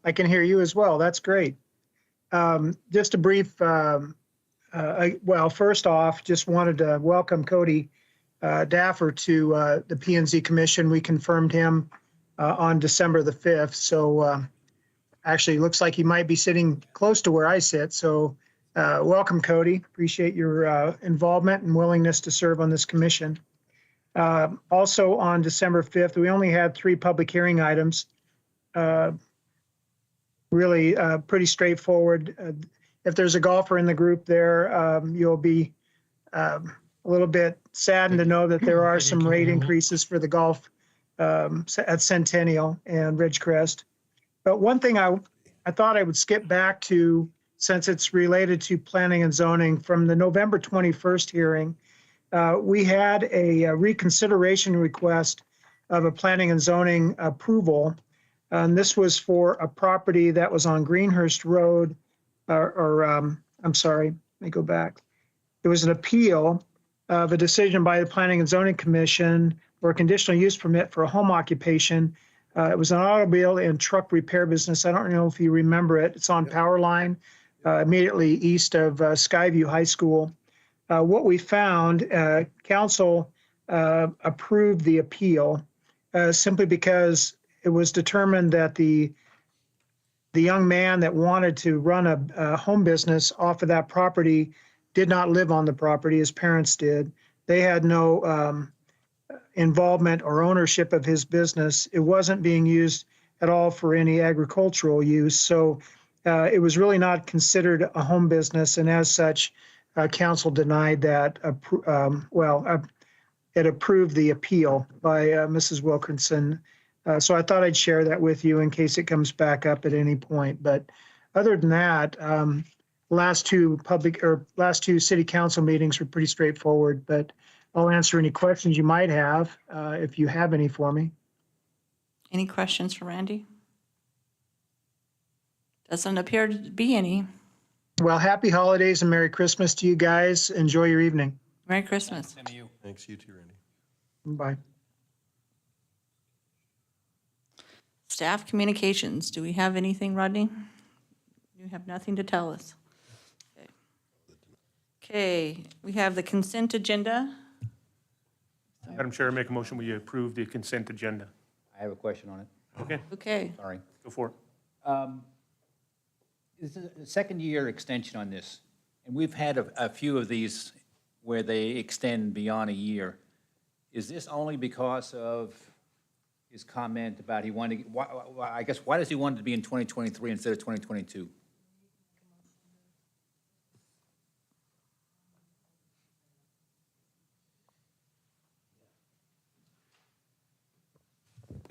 I can hear you as well. That's great. Just a brief, well, first off, just wanted to welcome Cody Daffer to the P&Z Commission. We confirmed him on December the 5th. So actually, looks like he might be sitting close to where I sit. So welcome, Cody. Appreciate your involvement and willingness to serve on this commission. Also on December 5th, we only had 3 public hearing items. Really pretty straightforward. If there's a golfer in the group there, you'll be a little bit saddened to know that there are some rate increases for the golf at Centennial and Ridgecrest. But one thing I thought I would skip back to, since it's related to planning and zoning, from the November 21st hearing, we had a reconsideration request of a planning and zoning approval. And this was for a property that was on Greenhurst Road, I'm sorry, let me go back. It was an appeal of a decision by the Planning and Zoning Commission for a conditional use permit for a home occupation. It was an automobile and truck repair business. I don't know if you remember it. It's on Power Line, immediately east of Skyview High School. What we found, council approved the appeal simply because it was determined that the young man that wanted to run a home business off of that property did not live on the property. His parents did. They had no involvement or ownership of his business. It wasn't being used at all for any agricultural use. So it was really not considered a home business. And as such, council denied that. It approved the appeal by Mrs. Wilkinson. So I thought I'd share that with you in case it comes back up at any point. But other than that, last two city council meetings were pretty straightforward, but I'll answer any questions you might have if you have any for me. Any questions for Randy? Doesn't appear to be any. Well, happy holidays and Merry Christmas to you guys. Enjoy your evening. Merry Christmas. Same to you. Thanks, you too, Randy. Bye. Staff communications. Do we have anything, Rodney? You have nothing to tell us. Okay, we have the consent agenda. Madam Chair, I make a motion we approve the consent agenda. I have a question on it. Okay, Okay, Sorry. go for it. This is a second-year extension on this, and we've had a few of these where they extend beyond a year. Is this only because of his comment about he wanted, I guess, why does he want it to be in 2023 instead of 2022?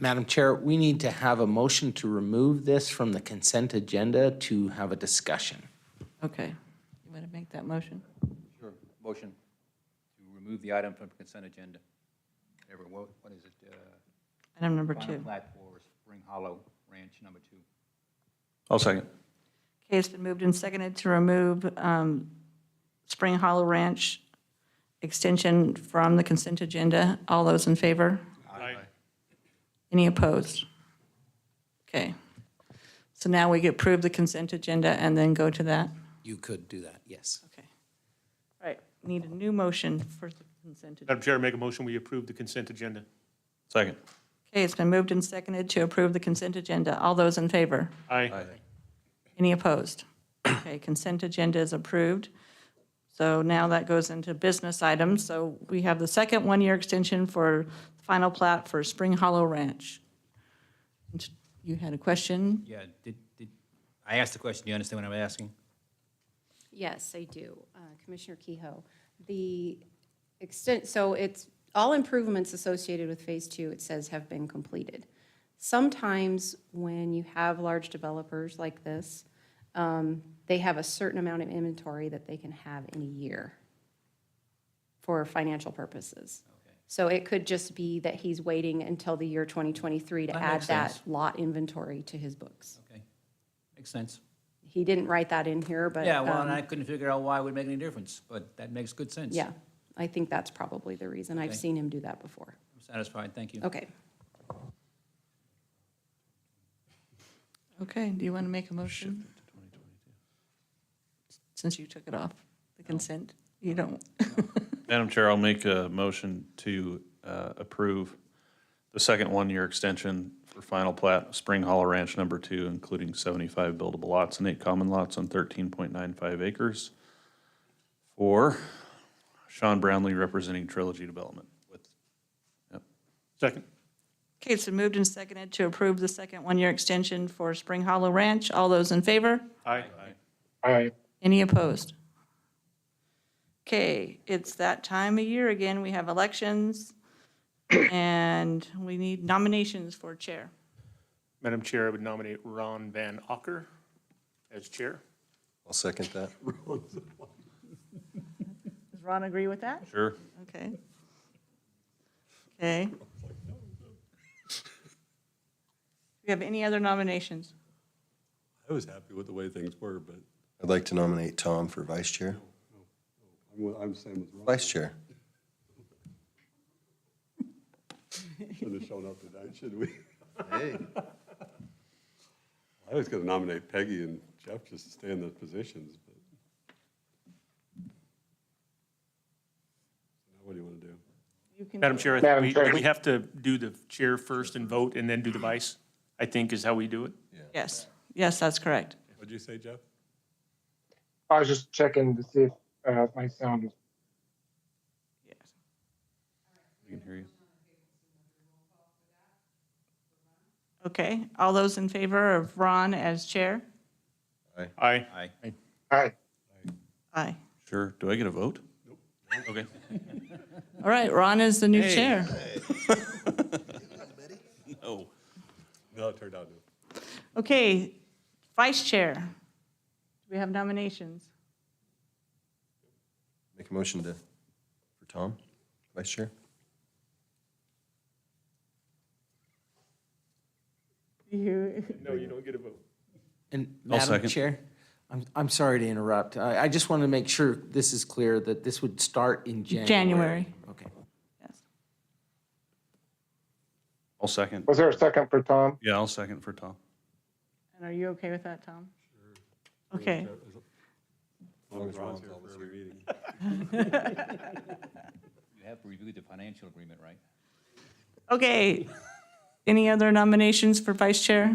Madam Chair, we need to have a motion to remove this from the consent agenda to have a discussion. okay. You want to make that motion? Sure. Motion to remove the item from the consent agenda. What is it? Item number Final 2. plat for Spring Hollow Ranch number 2. I'll second. Okay, it's been moved and seconded to remove Spring Hollow Ranch extension from the consent agenda. All those in favor? Aye. Any opposed? Okay. So now we approve the consent agenda and then go to that? You could do that, yes. Okay. All right, need a new motion for the consent agenda. Madam Chair, I make a motion we approve the consent agenda. Second. Okay, it's been moved and seconded to approve the consent agenda. All those in favor? Aye. Any opposed? Okay, consent agenda is approved. So now that goes into business items. So we have the second one-year extension for final plat for Spring Hollow Ranch. You had a question? Yeah, did I asked the question, do you understand what I'm asking? Yes, I do. Commissioner Kehoe. So it's all improvements associated with Phase 2, it says, have been completed. Sometimes when you have large developers like this, they have a certain amount of inventory that they can have in a year for financial purposes. Okay. So it could just be that he's waiting until the year 2023 to That add makes that sense. lot inventory to his books. Okay, makes sense. He didn't write that in here, but. Yeah, well, and I couldn't figure out why it would make any difference, but that makes good sense. Yeah, I think that's probably the reason. I've Okay. seen him do that before. I'm satisfied, thank you. Okay. Okay, do you want to make a motion? Since you took it off the consent, you don't. Madam Chair, I'll make a motion to approve the second one-year extension for final plat of Spring Hollow Ranch Number 2, including 75 buildable lots and 8 common lots on 13.95 acres for Sean Brownlee representing Trilogy Development. Second. Okay, it's been moved and seconded to approve the second one-year extension for Spring Hollow Ranch. All those in favor? Aye. Aye. Any opposed? Okay, it's that time of year again. We have elections, and we need nominations for chair. Madam Chair, I would nominate Ron Van Ocker as chair. I'll second that. Does Ron agree with that? Sure. Okay. Okay. Do we have any other nominations? I was happy with the way things were, but I'd like to nominate Tom for vice chair. I'm the same as Ron. Vice chair. Shouldn't have shown up tonight, should we? Hey. I was gonna nominate Peggy and Jeff just to stay in those positions, but. What do you want to do? You can. Madam Chair, I think we have to do the chair first and vote and then do the vice, I think is how we do it. Yes, yes, that's correct. What'd you say, Jeff? I was just checking to see if my sound is. Yes. We can hear you. Okay, all those in favor of Ron as chair? Aye. Aye. Aye. Aye. Sure. Do I get a vote? Nope. Okay. All right, Ron is the new chair. No. No, it turned out no. Okay, vice chair. Do we have nominations? Make a motion for Tom, vice chair. You, No, you don't get a vote. And I'll Madam second. Chair, I'm sorry to interrupt. I just want to make sure this is clear that this would start in January. January. Okay. yes. I'll second. Was there a second for Tom? Yeah, I'll second for Tom. And are you okay with that, Tom? Okay, As long as Ron's here for every meeting. You have to review the financial agreement, right? okay. Any other nominations for vice chair?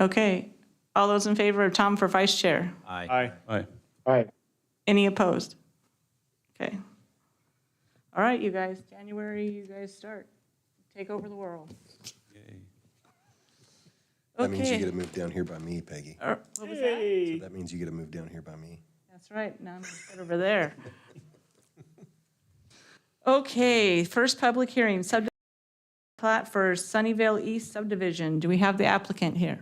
Okay, all those in favor of Tom for vice chair? Aye. Aye. Aye. Any opposed? Okay. All right, you guys, January, you guys start. Take over the world. Yay. That means you Okay. get to move down here by me, Peggy. What was that? So that means you get to move down here by me. That's right, now I'm gonna sit over there. Okay, first public hearing, subdivision plat for Sunnyvale East subdivision. Do we have the applicant here?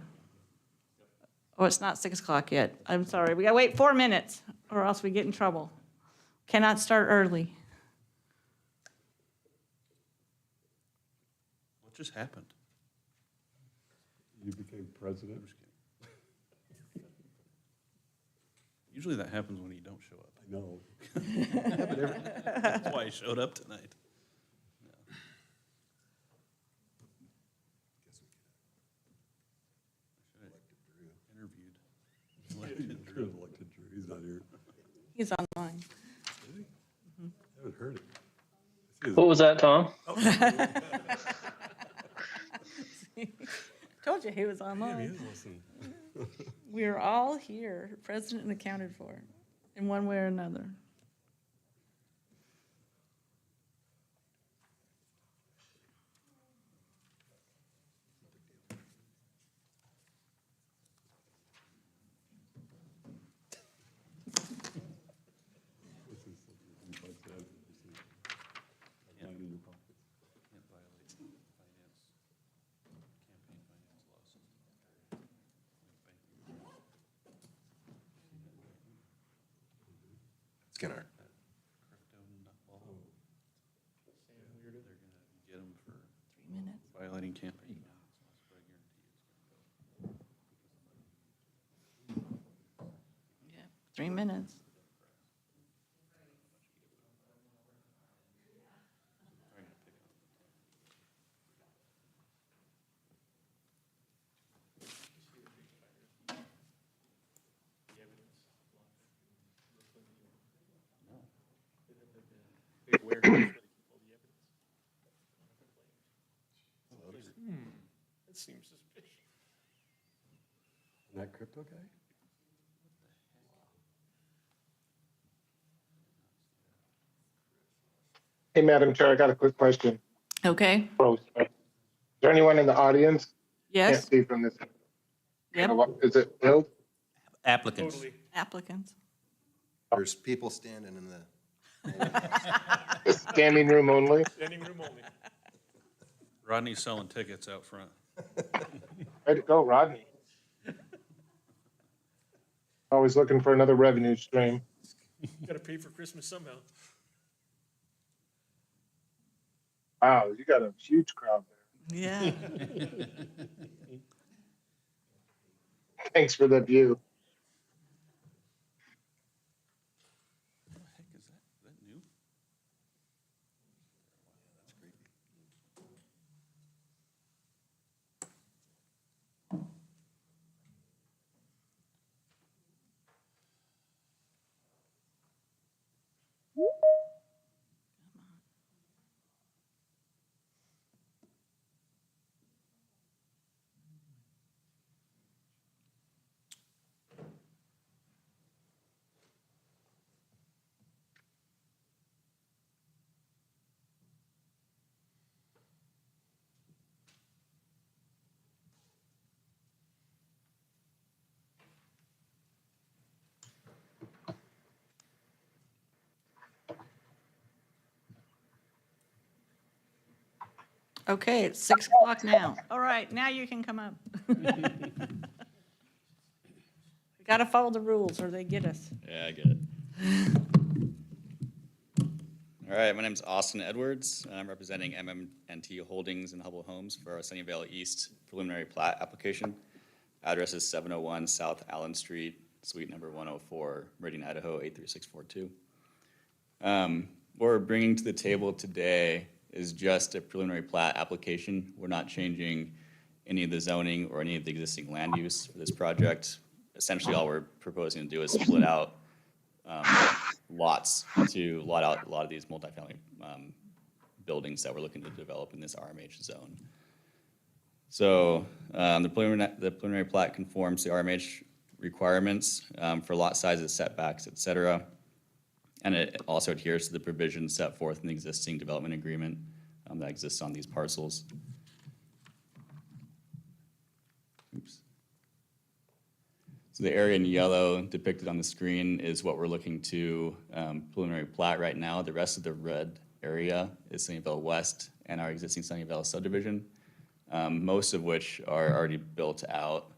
Oh, it's not 6 o'clock yet. I'm sorry, we gotta wait 4 minutes, or else we get in trouble. Cannot start early. What just happened? You became president. Usually that happens when you don't show up. I know. That's why I showed up tonight. Interviewed. Drew was elected Drew. He's not here. He's online. I haven't heard it. What was that, Tom? Told you he was Yeah, he online. is listening. We're all here, present and accounted for, in one way or another. This is something you can find out if you see. Have mine in your pockets. Can't violate finance, campaign finance laws. Skinner. Crypto nut ball. They're gonna get them for 3 minutes. violating campaign. Yeah, 3 minutes. seems suspicious. That crypto guy? Hey, Madam Chair, I got a quick question. Okay, Is there anyone in the audience? Can't yes, see from this. yep, Is it filled? Applicants. Totally. applicants. There's people standing in the, Standing room only? Standing room only. Rodney's selling tickets out front. Way to go, Rodney. Always looking for another revenue stream. Gotta pay for Christmas somehow. Wow, you got a huge crowd there. Yeah. Thanks for the view. What the heck is that? Is that new? Okay, it's 6 o'clock now. All right, now you can come up. We gotta follow the rules or they get us. Yeah, I get it. All right, my name's Austin Edwards, and I'm representing MM&T Holdings and Hubble Homes for our Sunnyvale East preliminary plat application. Address is 701 South Allen Street, suite number 104, Meridian, Idaho, 83642. What we're bringing to the table today is just a preliminary plat application. We're not changing any of the zoning or any of the existing land use for this project. Essentially, all we're proposing to do is split out lots to lot out a lot of these multifamily buildings that we're looking to develop in this RMH zone. So the preliminary plat conforms to RMH requirements for lot sizes, setbacks, et cetera. And it also adheres to the provisions set forth in the existing development agreement that exists on these parcels. Oops. So the area in yellow depicted on the screen is what we're looking to preliminary plat right now. The rest of the red area is Sunnyvale West and our existing Sunnyvale subdivision, most of which are already built out,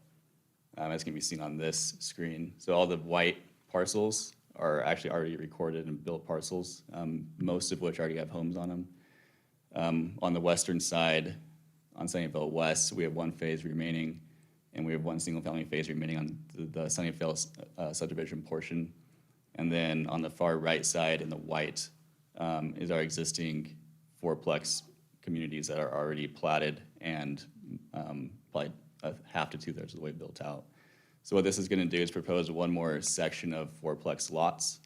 as can be seen on this screen. So all the white parcels are actually already recorded and built parcels, most of which already have homes on them. On the western side, on Sunnyvale West, we have one phase remaining, and we have one single-family phase remaining on the Sunnyvale subdivision portion. And then on the far right side in the white is our existing fourplex communities that are already platted and probably half to two-thirds of the way built out. So what this is going to do is propose one more section of fourplex lots,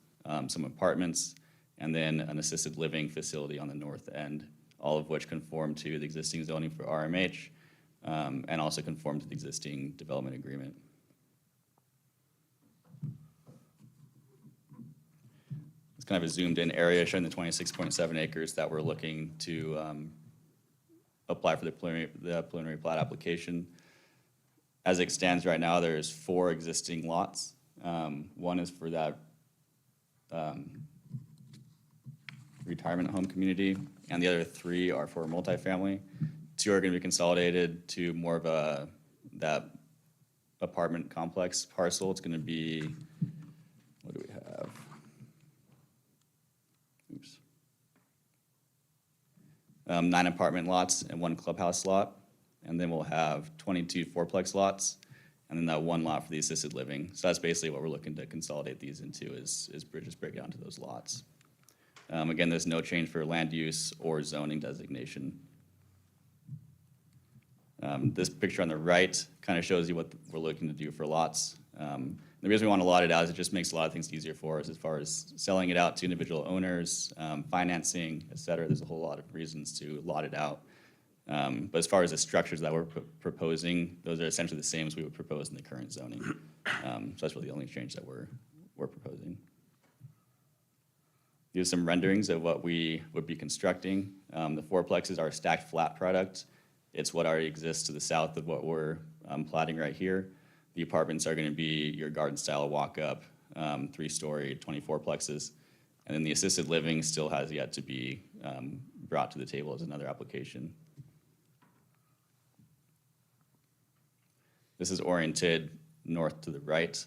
some apartments, and then an assisted living facility on the north end, all of which conform to the existing zoning for RMH and also conform to the existing development agreement. It's kind of a zoomed in area showing the 26.7 acres that we're looking to apply for the preliminary plat application. As it stands right now, there's 4 existing lots. One is for that retirement home community, and the other 3 are for multifamily. 2 are going to be consolidated to more of that apartment complex parcel. It's going to be, what do we have? Oops. 9 apartment lots and 1 clubhouse lot. And then we'll have 22 fourplex lots, and then that 1 lot for the assisted living. So that's basically what we're looking to consolidate these into is just break down to those lots. Again, there's no change for land use or zoning designation. This picture on the right kind of shows you what we're looking to do for lots. The reason we want to lot it out is it just makes a lot of things easier for us as far as selling it out to individual owners, financing, et cetera. There's a whole lot of reasons to lot it out. But as far as the structures that we're proposing, those are essentially the same as we would propose in the current zoning. So that's really the only change that we're proposing. Here's some renderings of what we would be constructing. The fourplexes are a stacked flat product. It's what already exists to the south of what we're plotting right here. The apartments are going to be your garden-style walk-up, 3-story, 24plexes. And then the assisted living still has yet to be brought to the table as another application. This is oriented north to the right.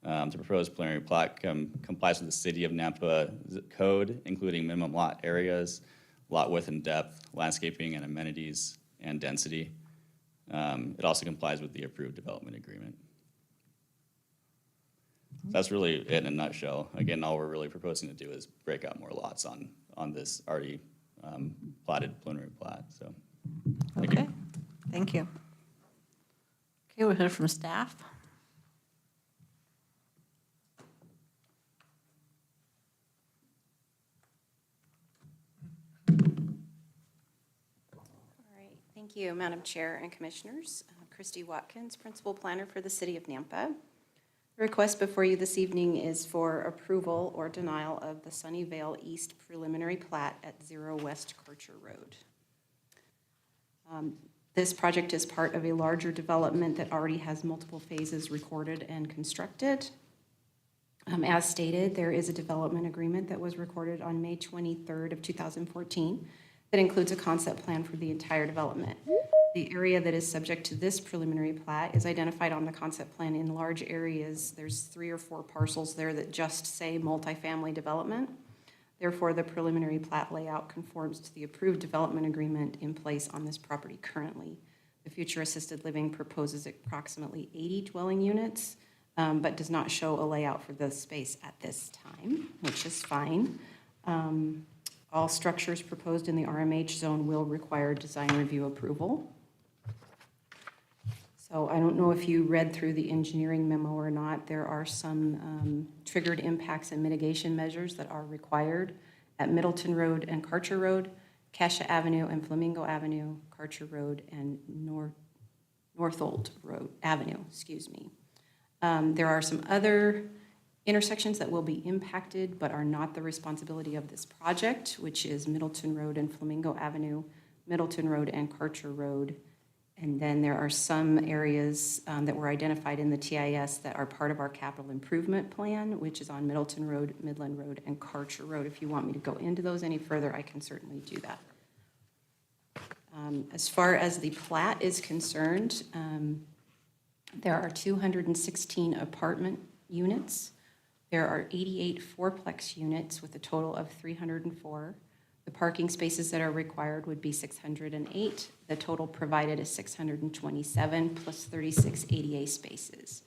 The proposed preliminary plat complies with the City of Nampa code, including minimum lot areas, lot width and depth, landscaping and amenities, and density. It also complies with the approved development agreement. That's really it in a nutshell. Again, all we're really proposing to do is break out more lots on this already platted preliminary plat, so. Thank you. Okay, thank you. Okay, we'll hear from staff. All right, thank you, Madam Chair and Commissioners. Christy Watkins, Principal Planner for the City of Nampa. The request before you this evening is for approval or denial of the Sunnyvale East preliminary plat at 0 West Karcher Road. This project is part of a larger development that already has multiple phases recorded and constructed. As stated, there is a development agreement that was recorded on May 23rd of 2014 that includes a concept plan for the entire development. The area that is subject to this preliminary plat is identified on the concept plan in large areas. There's 3 or 4 parcels there that just say multifamily development. Therefore, the preliminary plat layout conforms to the approved development agreement in place on this property currently. The future assisted living proposes approximately 80 dwelling units, but does not show a layout for the space at this time, which is fine. All structures proposed in the RMH zone will require design review approval. So I don't know if you read through the engineering memo or not. There are some triggered impacts and mitigation measures that are required at Middleton Road and Karcher Road, Cascia Avenue and Flamingo Avenue, Karcher Road and Northolt Road Avenue, excuse me. There are some other intersections that will be impacted but are not the responsibility of this project, which is Middleton Road and Flamingo Avenue, Middleton Road and Karcher Road. And then there are some areas that were identified in the TIS that are part of our capital improvement plan, which is on Middleton Road, Midland Road, and Karcher Road. If you want me to go into those any further, I can certainly do that. As far as the plat is concerned, there are 216 apartment units. There are 88 fourplex units with a total of 304. The parking spaces that are required would be 608. The total provided is 627 plus 36 ADA spaces.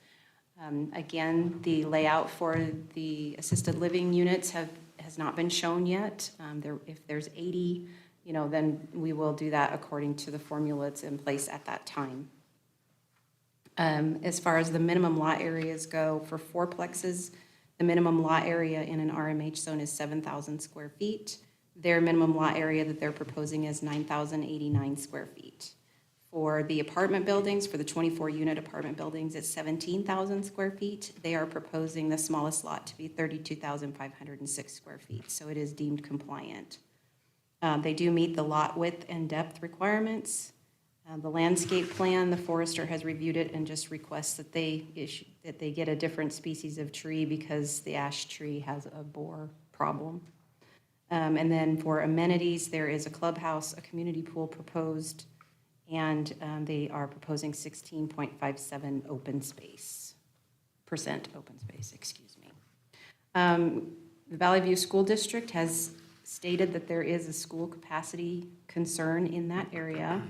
Again, the layout for the assisted living units has not been shown yet. If there's 80, then we will do that according to the formula that's in place at that time. As far as the minimum lot areas go, for fourplexes, the minimum lot area in an RMH zone is 7,000 square feet. Their minimum lot area that they're proposing is 9,089 square feet. For the apartment buildings, for the 24-unit apartment buildings, it's 17,000 square feet. They are proposing the smallest lot to be 32,506 square feet, so it is deemed compliant. They do meet the lot width and depth requirements. The landscape plan, the forester has reviewed it and just requests that they get a different species of tree because the ash tree has a borer problem. And then for amenities, there is a clubhouse, a community pool proposed, and they are proposing 16.57% open space, excuse me. The Valley View School District has stated that there is a school capacity concern in that area.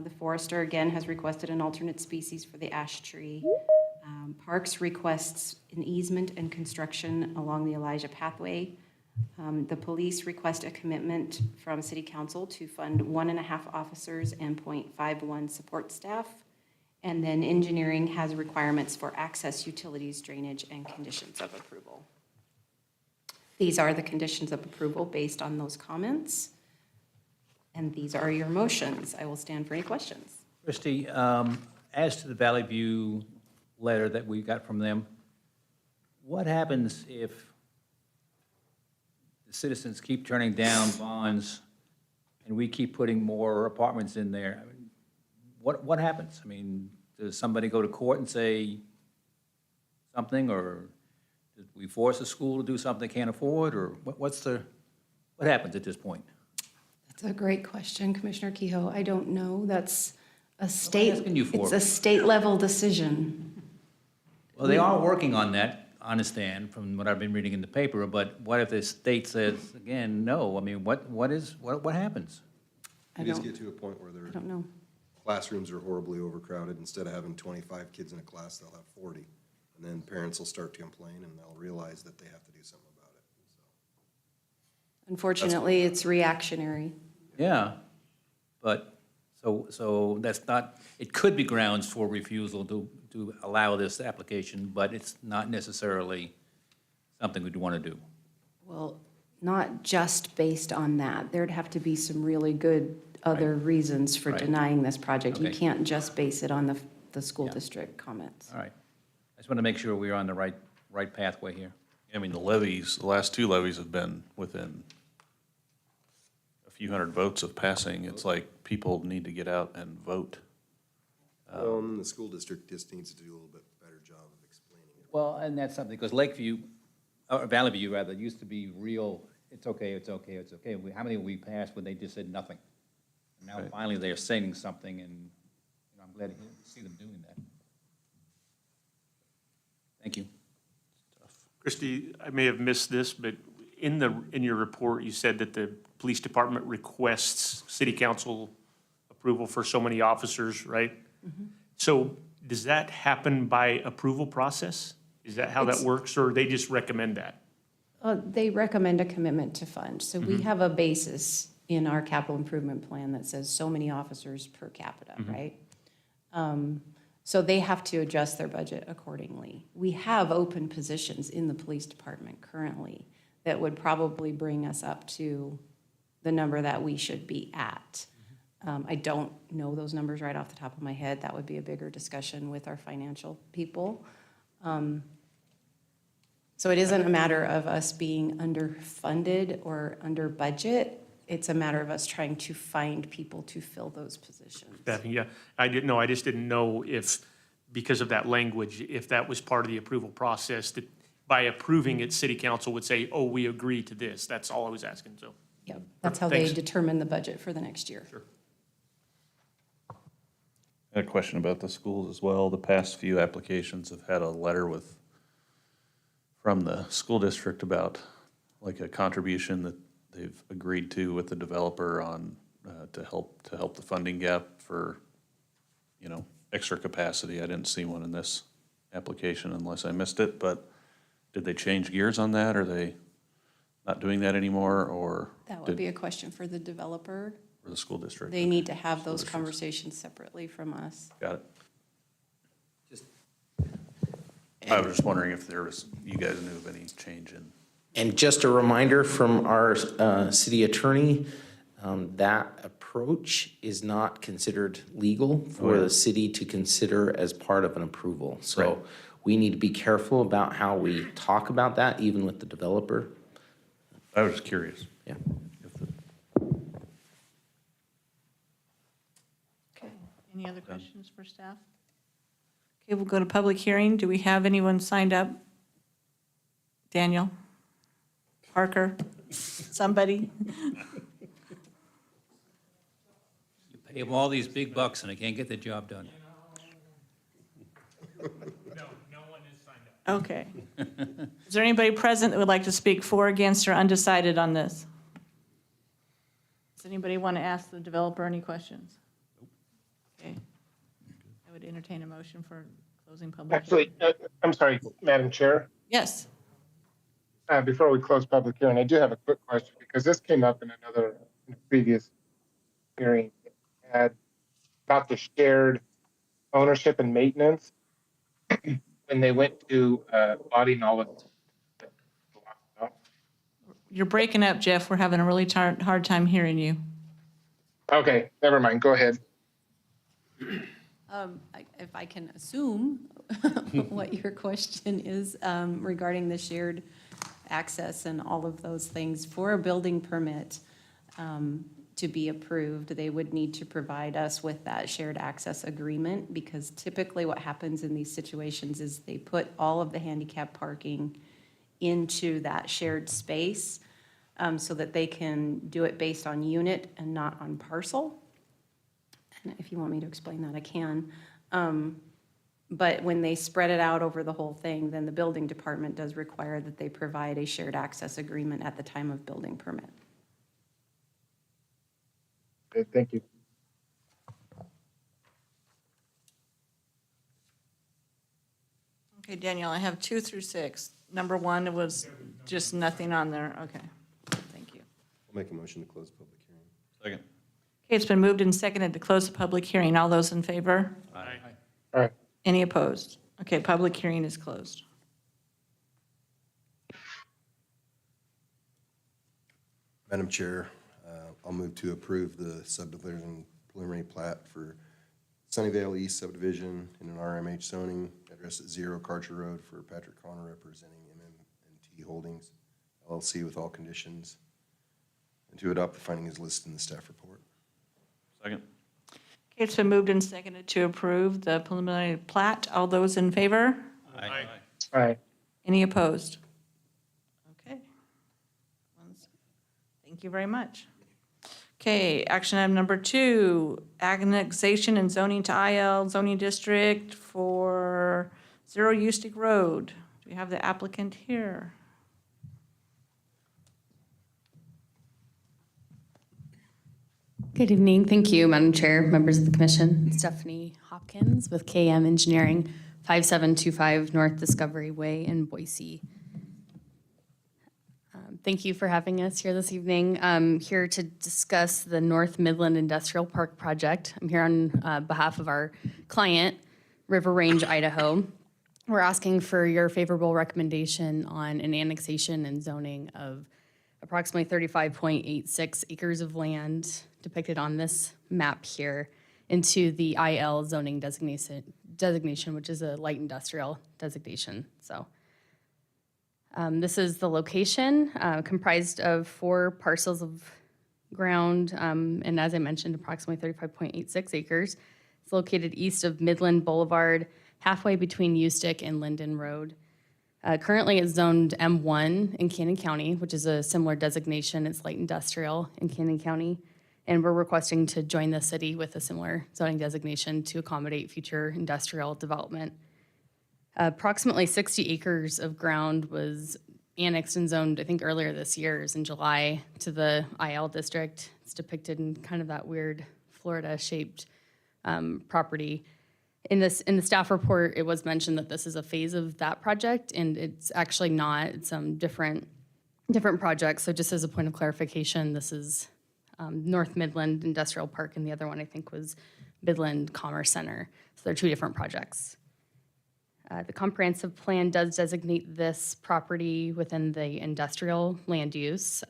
The forester, again, has requested an alternate species for the ash tree. Parks requests an easement and construction along the Elijah Pathway. The police request a commitment from City Council to fund 1.5 officers and 0.51 support staff. And then engineering has requirements for access, utilities, drainage, and conditions of approval. These are the conditions of approval based on those comments. And these are your motions. I will stand for any questions. Christie, as to the Valley View letter that we got from them, what happens if the citizens keep turning down bonds and we keep putting more apartments in there? I mean, what happens? I mean, does somebody go to court and say something, or did we force a school to do something they can't afford, or what happens at this point? That's a great question, Commissioner Kehoe. I don't know. That's a state, asking you for. it's a state level decision. Well, they are working on that, I understand, from what I've been reading in the paper, but what if the state says, again, no? I mean, what happens? I You just don't, get to a point where I their don't know. classrooms are horribly overcrowded. Instead of having 25 kids in a class, they'll have 40. And then parents will start to complain and they'll realize that they have to do something about it. So Unfortunately, it's reactionary. Yeah, but, so that's not, it could be grounds for refusal to allow this application, but it's not necessarily something we'd want to do. Well, not just based on that. There'd have to be some really good other reasons for Right. denying this project. You Okay. can't just base it on the school district comments. All right. I just want to make sure we're on the right pathway here. I mean, the levies, the last two levies have been within a few hundred votes of passing. It's like people need to get out and vote. and the school district just needs to do a little bit better job of explaining it. Well, and that's something, because Lakeview, or Valley View rather, used to be real, it's okay, it's okay, it's okay. How many we passed when they just said nothing? And now Right. finally they're saying something, and I'm glad to see them doing that. Thank you. Christie, I may have missed this, but in your report, you said that the police department requests city council approval for so many officers, right? So does that happen by approval process? Is that how that It's- works, or they just recommend that? They recommend a commitment to fund. So we have a basis in our capital improvement plan that says so many officers per capita, right? So they have to adjust their budget accordingly. We have open positions in the police department currently that would probably bring us up to the number that we should be at. I don't know those numbers right off the top of my head. That would be a bigger discussion with our financial people. So it isn't a matter of us being underfunded or under budget. It's a matter of us trying to find people to fill those positions. Yeah, I didn't know, I just didn't know if, because of that language, if that was part of the approval process, that by approving it, city council would say, oh, we agree to this. That's all I was asking, so. Yep, that's how they Thanks. determine the budget for the next year. Sure. I had a question about the schools as well. The past few applications have had a letter from the school district about like a contribution that they've agreed to with the developer on, to help the funding gap for, extra capacity. I didn't see one in this application unless I missed it, but did they change gears on that? Are they not doing that anymore, or That would be a question for the developer. or the school district? They need to have those districts. conversations separately from us. Got it. I was just wondering if you guys knew of any change in. And just a reminder from our city attorney, that approach is not considered legal for the city to consider as part of an approval. Right. So we need to be careful about how we talk about that, even with the developer. I was just curious. Yeah. If the- Okay, any other questions for staff? Okay, we'll go to public hearing. Do we have anyone signed up? Daniel? Parker? Somebody? You pay them all these big bucks and they can't get the job done. Okay. Is there anybody present that would like to speak for, against, or undecided on this? Does anybody want to ask the developer any questions? Okay. I would entertain a motion for closing public. hearing. Actually, I'm sorry, Madam Chair. Yes, Before we close public hearing, I do have a quick question because this came up in a previous hearing. Had about the shared ownership and maintenance when they went to body all of you're breaking up, Jeff. We're having a really hard time hearing you. Okay, never mind, go ahead. If I can assume what your question is regarding the shared access and all of those things, for a building permit to be approved, they would need to provide us with that shared access agreement, because typically what happens in these situations is they put all of the handicap parking into that shared space so that they can do it based on unit and not on parcel. And if you want me to explain that, I can. But when they spread it out over the whole thing, then the building department does require that they provide a shared access agreement at the time of building permit. Okay, thank you. Okay, Daniel, I have 2 through 6. Number 1, it was just nothing on there. Okay, thank you. I'll make a motion to close public hearing. Second. Okay, it's been moved and seconded to close the public hearing. All those in favor? All right, Any opposed? Okay, public hearing is closed. Madam Chair, I'll move to approve the subdivision preliminary plat for Sunnyvale East subdivision in an RMH zoning, address at 0 Karcher Road for Patrick Connor representing MM&T Holdings LLC with all conditions, and to adopt the findings listed in the staff report. Second. Okay, it's been moved and seconded to approve the preliminary plat. All those in favor? Aye. all right. Any opposed? Okay. Thank you very much. Okay, action item number 2, annexation and zoning to IL zoning district for 0 Ustick Road. Do we have the applicant here? Good evening. Thank you, Madam Chair, members of the commission. Stephanie Hopkins with KM Engineering, 5725 North Discovery Way in Boise. Thank you for having us here this evening. I'm here to discuss the North Midland Industrial Park project. I'm here on behalf of our client, River Range, Idaho. We're asking for your favorable recommendation on an annexation and zoning of approximately 35.86 acres of land depicted on this map here into the IL zoning designation, which is a light industrial designation. So this is the location, comprised of 4 parcels of ground, and as I mentioned, approximately 35.86 acres. It's located east of Midland Boulevard, halfway between Ustick and Linden Road. Currently, it's zoned M1 in Cannon County, which is a similar designation. It's light industrial in Cannon County. And we're requesting to join the city with a similar zoning designation to accommodate future industrial development. Approximately 60 acres of ground was annexed and zoned, I think, earlier this year, in July, to the IL district. It's depicted in kind of that weird Florida-shaped property. In the staff report, it was mentioned that this is a phase of that project, and it's actually not. It's different projects. So just as a point of clarification, this is North Midland Industrial Park, and the other one I think was Midland Commerce Center. So they're 2 different projects. The comprehensive plan does designate this property within the industrial land use.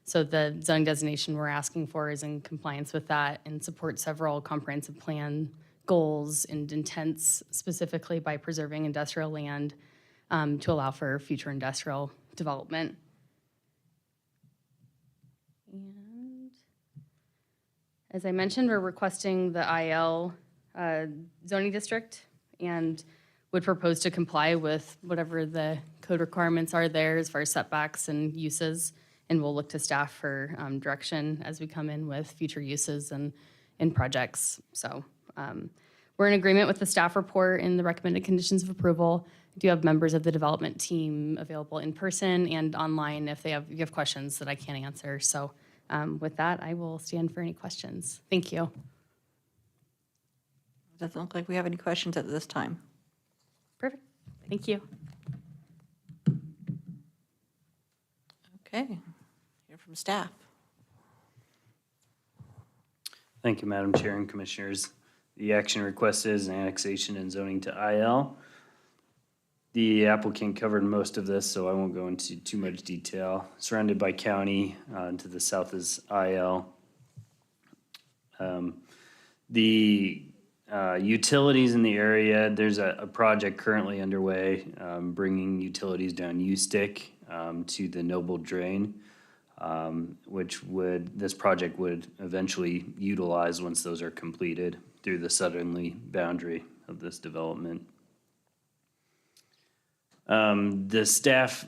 So the zoning designation we're asking for is in compliance with that and supports several comprehensive plan goals and intents, specifically by preserving industrial land to allow for future industrial development. And as I mentioned, we're requesting the IL zoning district and would propose to comply with whatever the code requirements are there as far as setbacks and uses. And we'll look to staff for direction as we come in with future uses and projects. So we're in agreement with the staff report and the recommended conditions of approval. I do have members of the development team available in person and online if you have questions that I can't answer. So with that, I will stand for any questions. Thank you. Doesn't look like we have any questions at this time. Perfect. Thank you. Okay, hear from staff. Thank you, Madam Chair and Commissioners. The action requested is an annexation and zoning to IL. The applicant covered most of this, so I won't go into too much detail. Surrounded by county, to the south is IL. The utilities in the area, there's a project currently underway, bringing utilities down U-Stick to the Noble Drain, which this project would eventually utilize once those are completed through the southerly boundary of this development. The staff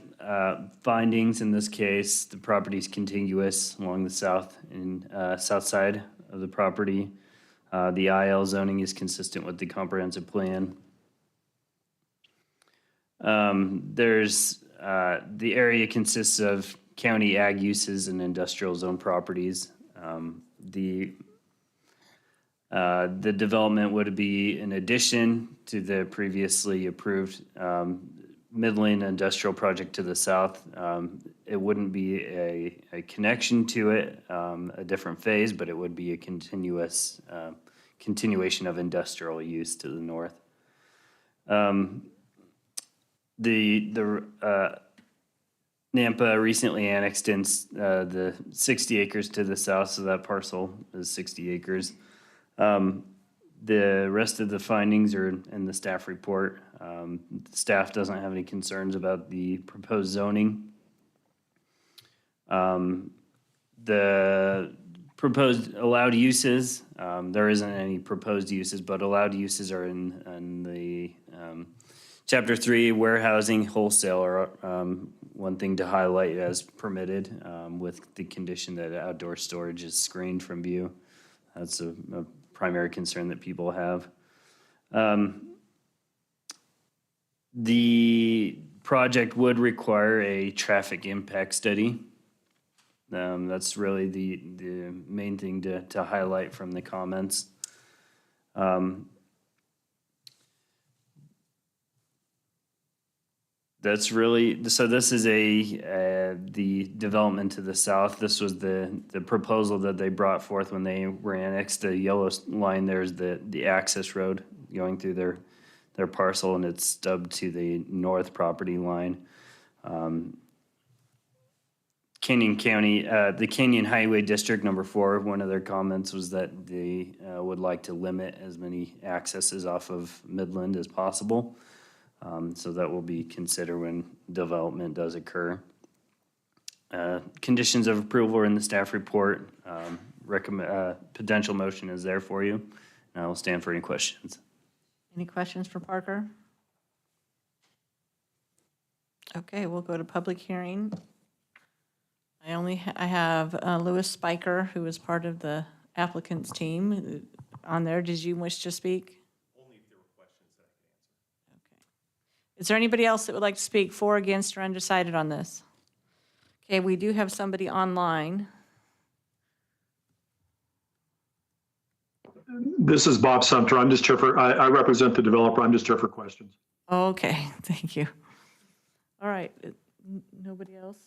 findings in this case, the property is contiguous along the south side of the property. The IL zoning is consistent with the comprehensive plan. The area consists of county ag uses and industrial zone properties. The development would be in addition to the previously approved Midland Industrial Project to the south. It wouldn't be a connection to it, a different phase, but it would be a continuation of industrial use to the north. Nampa recently annexed in the 60 acres to the south, so that parcel is 60 acres. The rest of the findings are in the staff report. Staff doesn't have any concerns about the proposed zoning. The proposed allowed uses, there isn't any proposed uses, but allowed uses are in the Chapter 3, warehousing, wholesale are one thing to highlight as permitted, with the condition that outdoor storage is screened from view. That's a primary concern that people have. The project would require a traffic impact study. That's really the main thing to highlight from the comments. That's really, so this is the development to the south. This was the proposal that they brought forth when they were annexed. The yellow line there is the access road going through their parcel, and it's stubbed to the north property line. Canyon County, the Canyon Highway District number 4, one of their comments was that they would like to limit as many accesses off of Midland as possible. So that will be considered when development does occur. Conditions of approval are in the staff report. Potential motion is there for you. And I will stand for any questions. Any questions for Parker? Okay, we'll go to public hearing. I have Louis Spiker, who is part of the applicant's team on there. Did you wish to speak? Only if there were questions that I could answer. Okay. Is there anybody else that would like to speak for, against, or undecided on this? Okay, we do have somebody online. This is Bob Sumter. I'm just here for, I represent the developer. I'm just here for questions. Okay, thank you. All right, nobody else?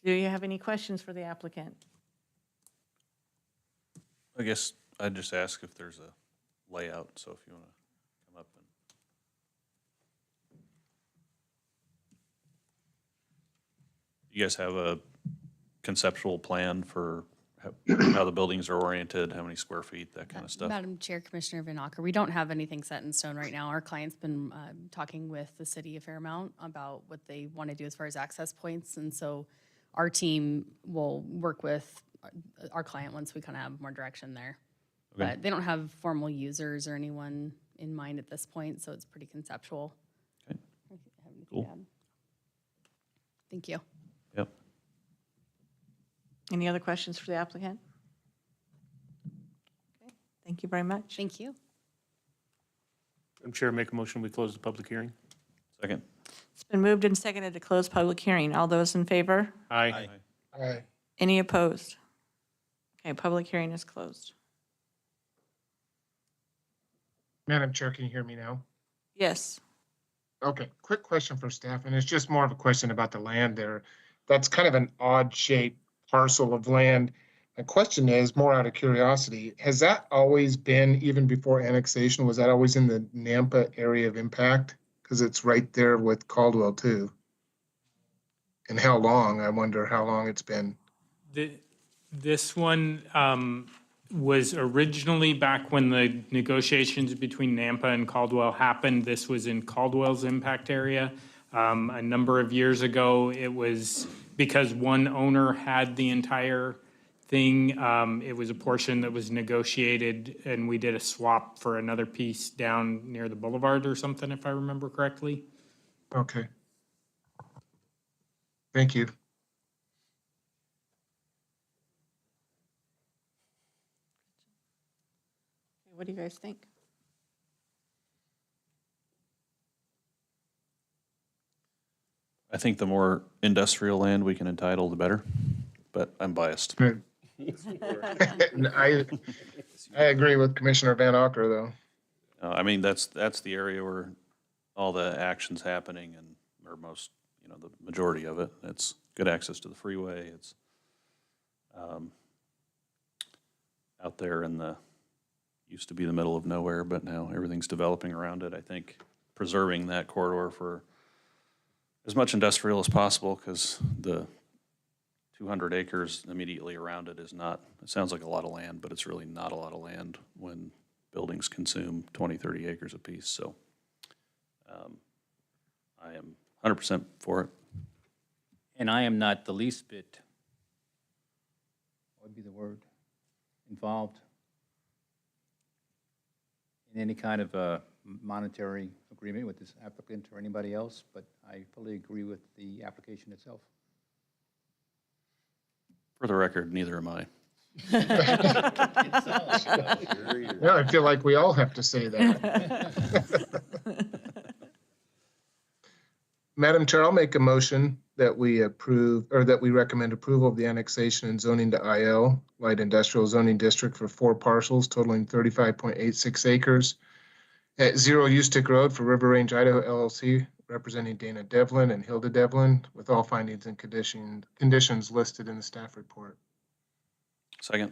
Do you have any questions for the applicant? I guess I'd just ask if there's a layout, so if you want to come up and. You guys have a conceptual plan for how the buildings are oriented, how many square feet, that kind of stuff? Madam Chair, Commissioner Van Acker, we don't have anything set in stone right now. Our client's been talking with the city of Fairmount about what they want to do as far as access points, and so our team will work with our client once we kind of have more direction there. Okay. But they don't have formal users or anyone in mind at this point, so it's pretty conceptual. Okay. If you have anything Cool. to add. Thank you. Yep. Any other questions for the applicant? Okay, thank you very much. Thank you. Madam Chair, make a motion, we close the public hearing. Second. It's been moved and seconded to close public hearing. All those in favor? Aye. Aye. Any opposed? Okay, public hearing is closed. Madam Chair, can you hear me now? Yes. Okay, quick question for staff, and it's just more of a question about the land there. That's kind of an odd shaped parcel of land. My question is, more out of curiosity, has that always been, even before annexation, was that always in the Nampa area of impact? Because it's right there with Caldwell too. And how long, I wonder how long it's been. This one, was originally back when the negotiations between Nampa and Caldwell happened. This was in Caldwell's impact area. A number of years ago, it was because one owner had the entire thing. It was a portion that was negotiated, and we did a swap for another piece down near the boulevard or something, if I remember correctly. Okay. Thank you. What do you guys think? I think the more industrial land we can entitle, the better, but I'm biased. I agree with Commissioner Van Acker, though. I mean, that's the area where all the action's happening and, or most, the majority of it. It's good access to the freeway. It's out there in the, used to be the middle of nowhere, but now everything's developing around it. I think preserving that corridor for as much industrial as possible, because the 200 acres immediately around it is not, it sounds like a lot of land, but it's really not a lot of land when buildings consume 20, 30 acres apiece. So I am 100% for it. And I am not the least bit, what would be the word, involved in any kind of a monetary agreement with this applicant or anybody else, but I fully agree with the application itself. For the record, neither am I. Yeah, I feel like we all have to say that. Madam Chair, I'll make a motion that we approve, or that we recommend approval of the annexation and zoning to IL, Light Industrial Zoning District, for 4 parcels totaling 35.86 acres at 0 Ustick Road for River Range Idaho LLC, representing Dana Devlin and Hilda Devlin, with all findings and conditions listed in the staff report. Second.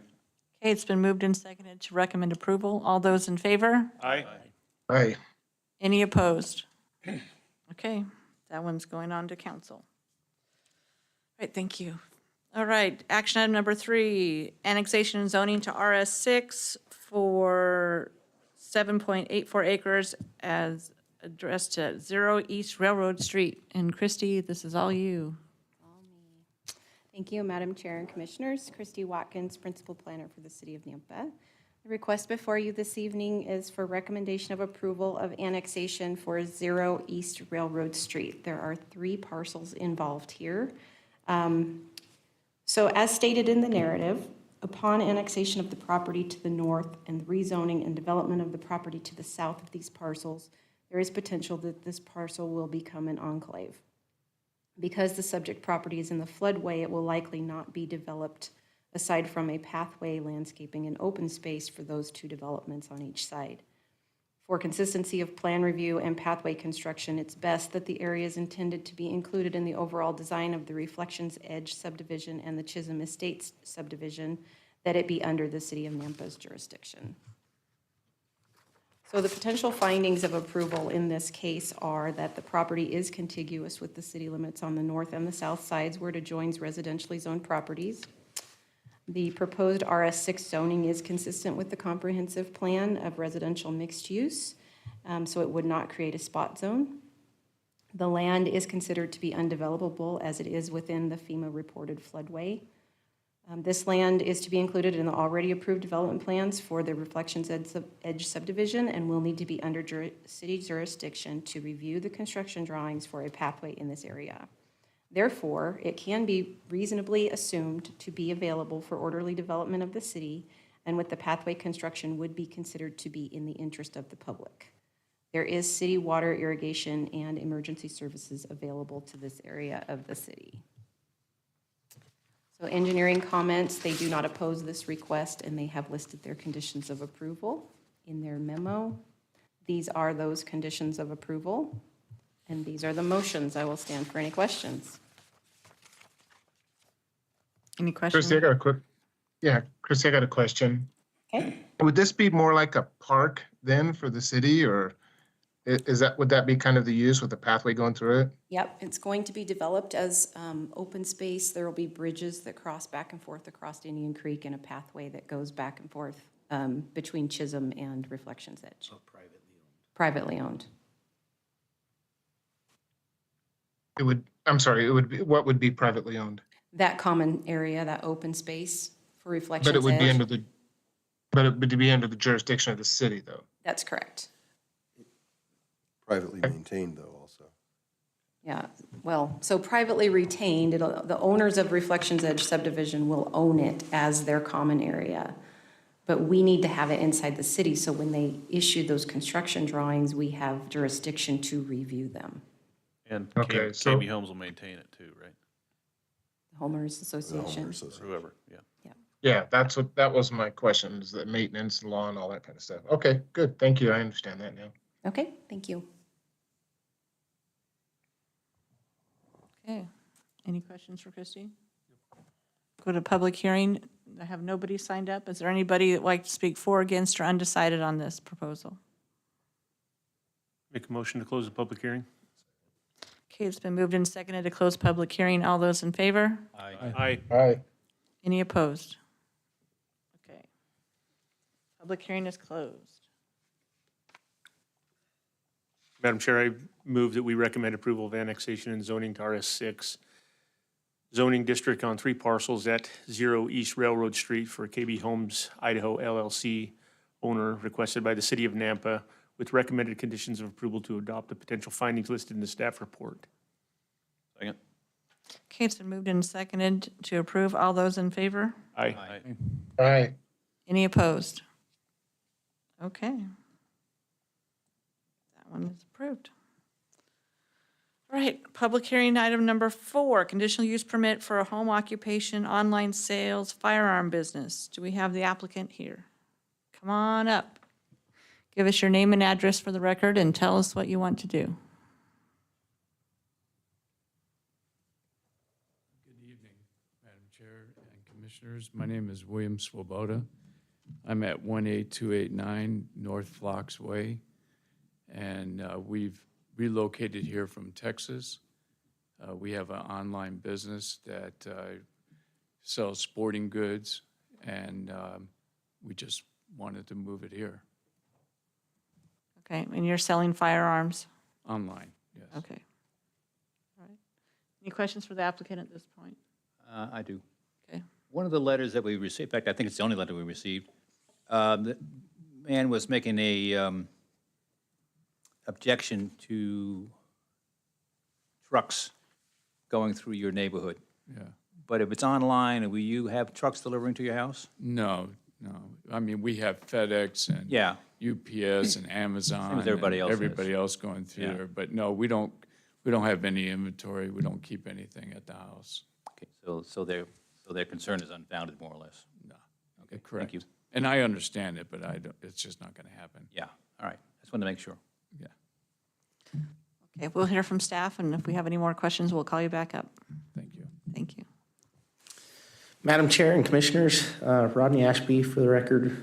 Okay, it's been moved and seconded to recommend approval. All those in favor? Aye. Aye. Any opposed? Okay, that one's going on to council. All right, thank you. All right, action item number 3, annexation and zoning to RS6 for 7.84 acres as addressed at 0 East Railroad Street. And Christy, this is all you. Thank you, Madam Chair and Commissioners. Christy Watkins, Principal Planner for the City of Nampa. The request before you this evening is for recommendation of approval of annexation for 0 East Railroad Street. There are 3 parcels involved here. So as stated in the narrative, upon annexation of the property to the north and the rezoning and development of the property to the south of these parcels, there is potential that this parcel will become an enclave. Because the subject property is in the floodway, it will likely not be developed aside from a pathway, landscaping, and open space for those 2 developments on each side. For consistency of plan review and pathway construction, it's best that the areas intended to be included in the overall design of the Reflections Edge subdivision and the Chisholm Estates subdivision, that it be under the City of Nampa's jurisdiction. So the potential findings of approval in this case are that the property is contiguous with the city limits on the north and the south sides where it adjoins residentially zoned properties. The proposed RS6 zoning is consistent with the comprehensive plan of residential mixed use, so it would not create a spot zone. The land is considered to be undevelopable as it is within the FEMA reported floodway. This land is to be included in the already approved development plans for the Reflections Edge subdivision and will need to be under city jurisdiction to review the construction drawings for a pathway in this area. Therefore, it can be reasonably assumed to be available for orderly development of the city, and with the pathway construction would be considered to be in the interest of the public. There is city water, irrigation, and emergency services available to this area of the city. So engineering comments, they do not oppose this request, and they have listed their conditions of approval in their memo. These are those conditions of approval, and these are the motions. I will stand for any questions. Any questions? Chrissy, Chrissy, I got a question. Okay. Would this be more like a park then for the city, or would that be kind of the use with the pathway going through it? Yep, it's going to be developed as open space. There will be bridges that cross back and forth across Indian Creek and a pathway that goes back and forth between Chisholm and Reflections Edge. Privately owned. What would be privately owned? That common area, that open space for Reflections But it would be Edge. but it would be under the jurisdiction of the city, though. That's correct. Privately maintained, though, also. Yeah, well, so privately retained, the owners of Reflections Edge subdivision will own it as their common area. But we need to have it inside the city, so when they issue those construction drawings, we have jurisdiction to review them. And Okay, so- KB Homes will maintain it too, right? Homeowners Association. Whoever, yeah. Yeah, that was my question, is the maintenance, law, and all that kind of stuff. Okay, good, thank you, I understand that now. Okay, thank you. Okay, any questions for Christie? Go to public hearing. I have nobody signed up. Is there anybody that would like to speak for, against, or undecided on this proposal? Make a motion to close the public hearing? Okay, it's been moved and seconded to close public hearing. All those in favor? Aye. Aye. Any opposed? Okay. Public hearing is closed. Madam Chair, I move that we recommend approval of annexation and zoning to RS6 zoning district on 3 parcels at 0 East Railroad Street for KB Homes Idaho LLC, owner requested by the city of Nampa, with recommended conditions of approval to adopt the potential findings listed in the staff report. Second? Okay, it's been moved and seconded to approve. All those in favor? Aye. Aye. Any opposed? Okay. That one is approved. All right, public hearing item number 4, conditional use permit for a home occupation, online sales, firearm business. Do we have the applicant here? Come on up. Give us your name and address for the record and tell us what you want to do. Good evening, Madam Chair and Commissioners. My name is William Swoboda. I'm at 18289 North Phlox Way, and we've relocated here from Texas. We have an online business that sells sporting goods, and we just wanted to move it here, Okay, and you're selling firearms? online, yes. Okay. All right. Any questions for the applicant at this point? I do. Okay. One of the letters that we received, in fact, I think it's the only letter we received, the man was making a objection to trucks going through your neighborhood. Yeah. But if it's online, will you have trucks delivering to your house? No. I mean, we have FedEx and Yeah. UPS and Amazon. Same as everybody and else is. everybody else going through Yeah. there. But no, we don't have any inventory. We don't keep anything at the house. Okay, so their concern is unfounded, more or less. No. Okay, Correct. thank you. And I understand it, but it's just not going to happen. Yeah, all right, just wanted to make sure. Yeah. Okay, we'll hear from staff, and if we have any more questions, we'll call you back up. Thank you. Thank you. Madam Chair and Commissioners, Rodney Ashby for the record.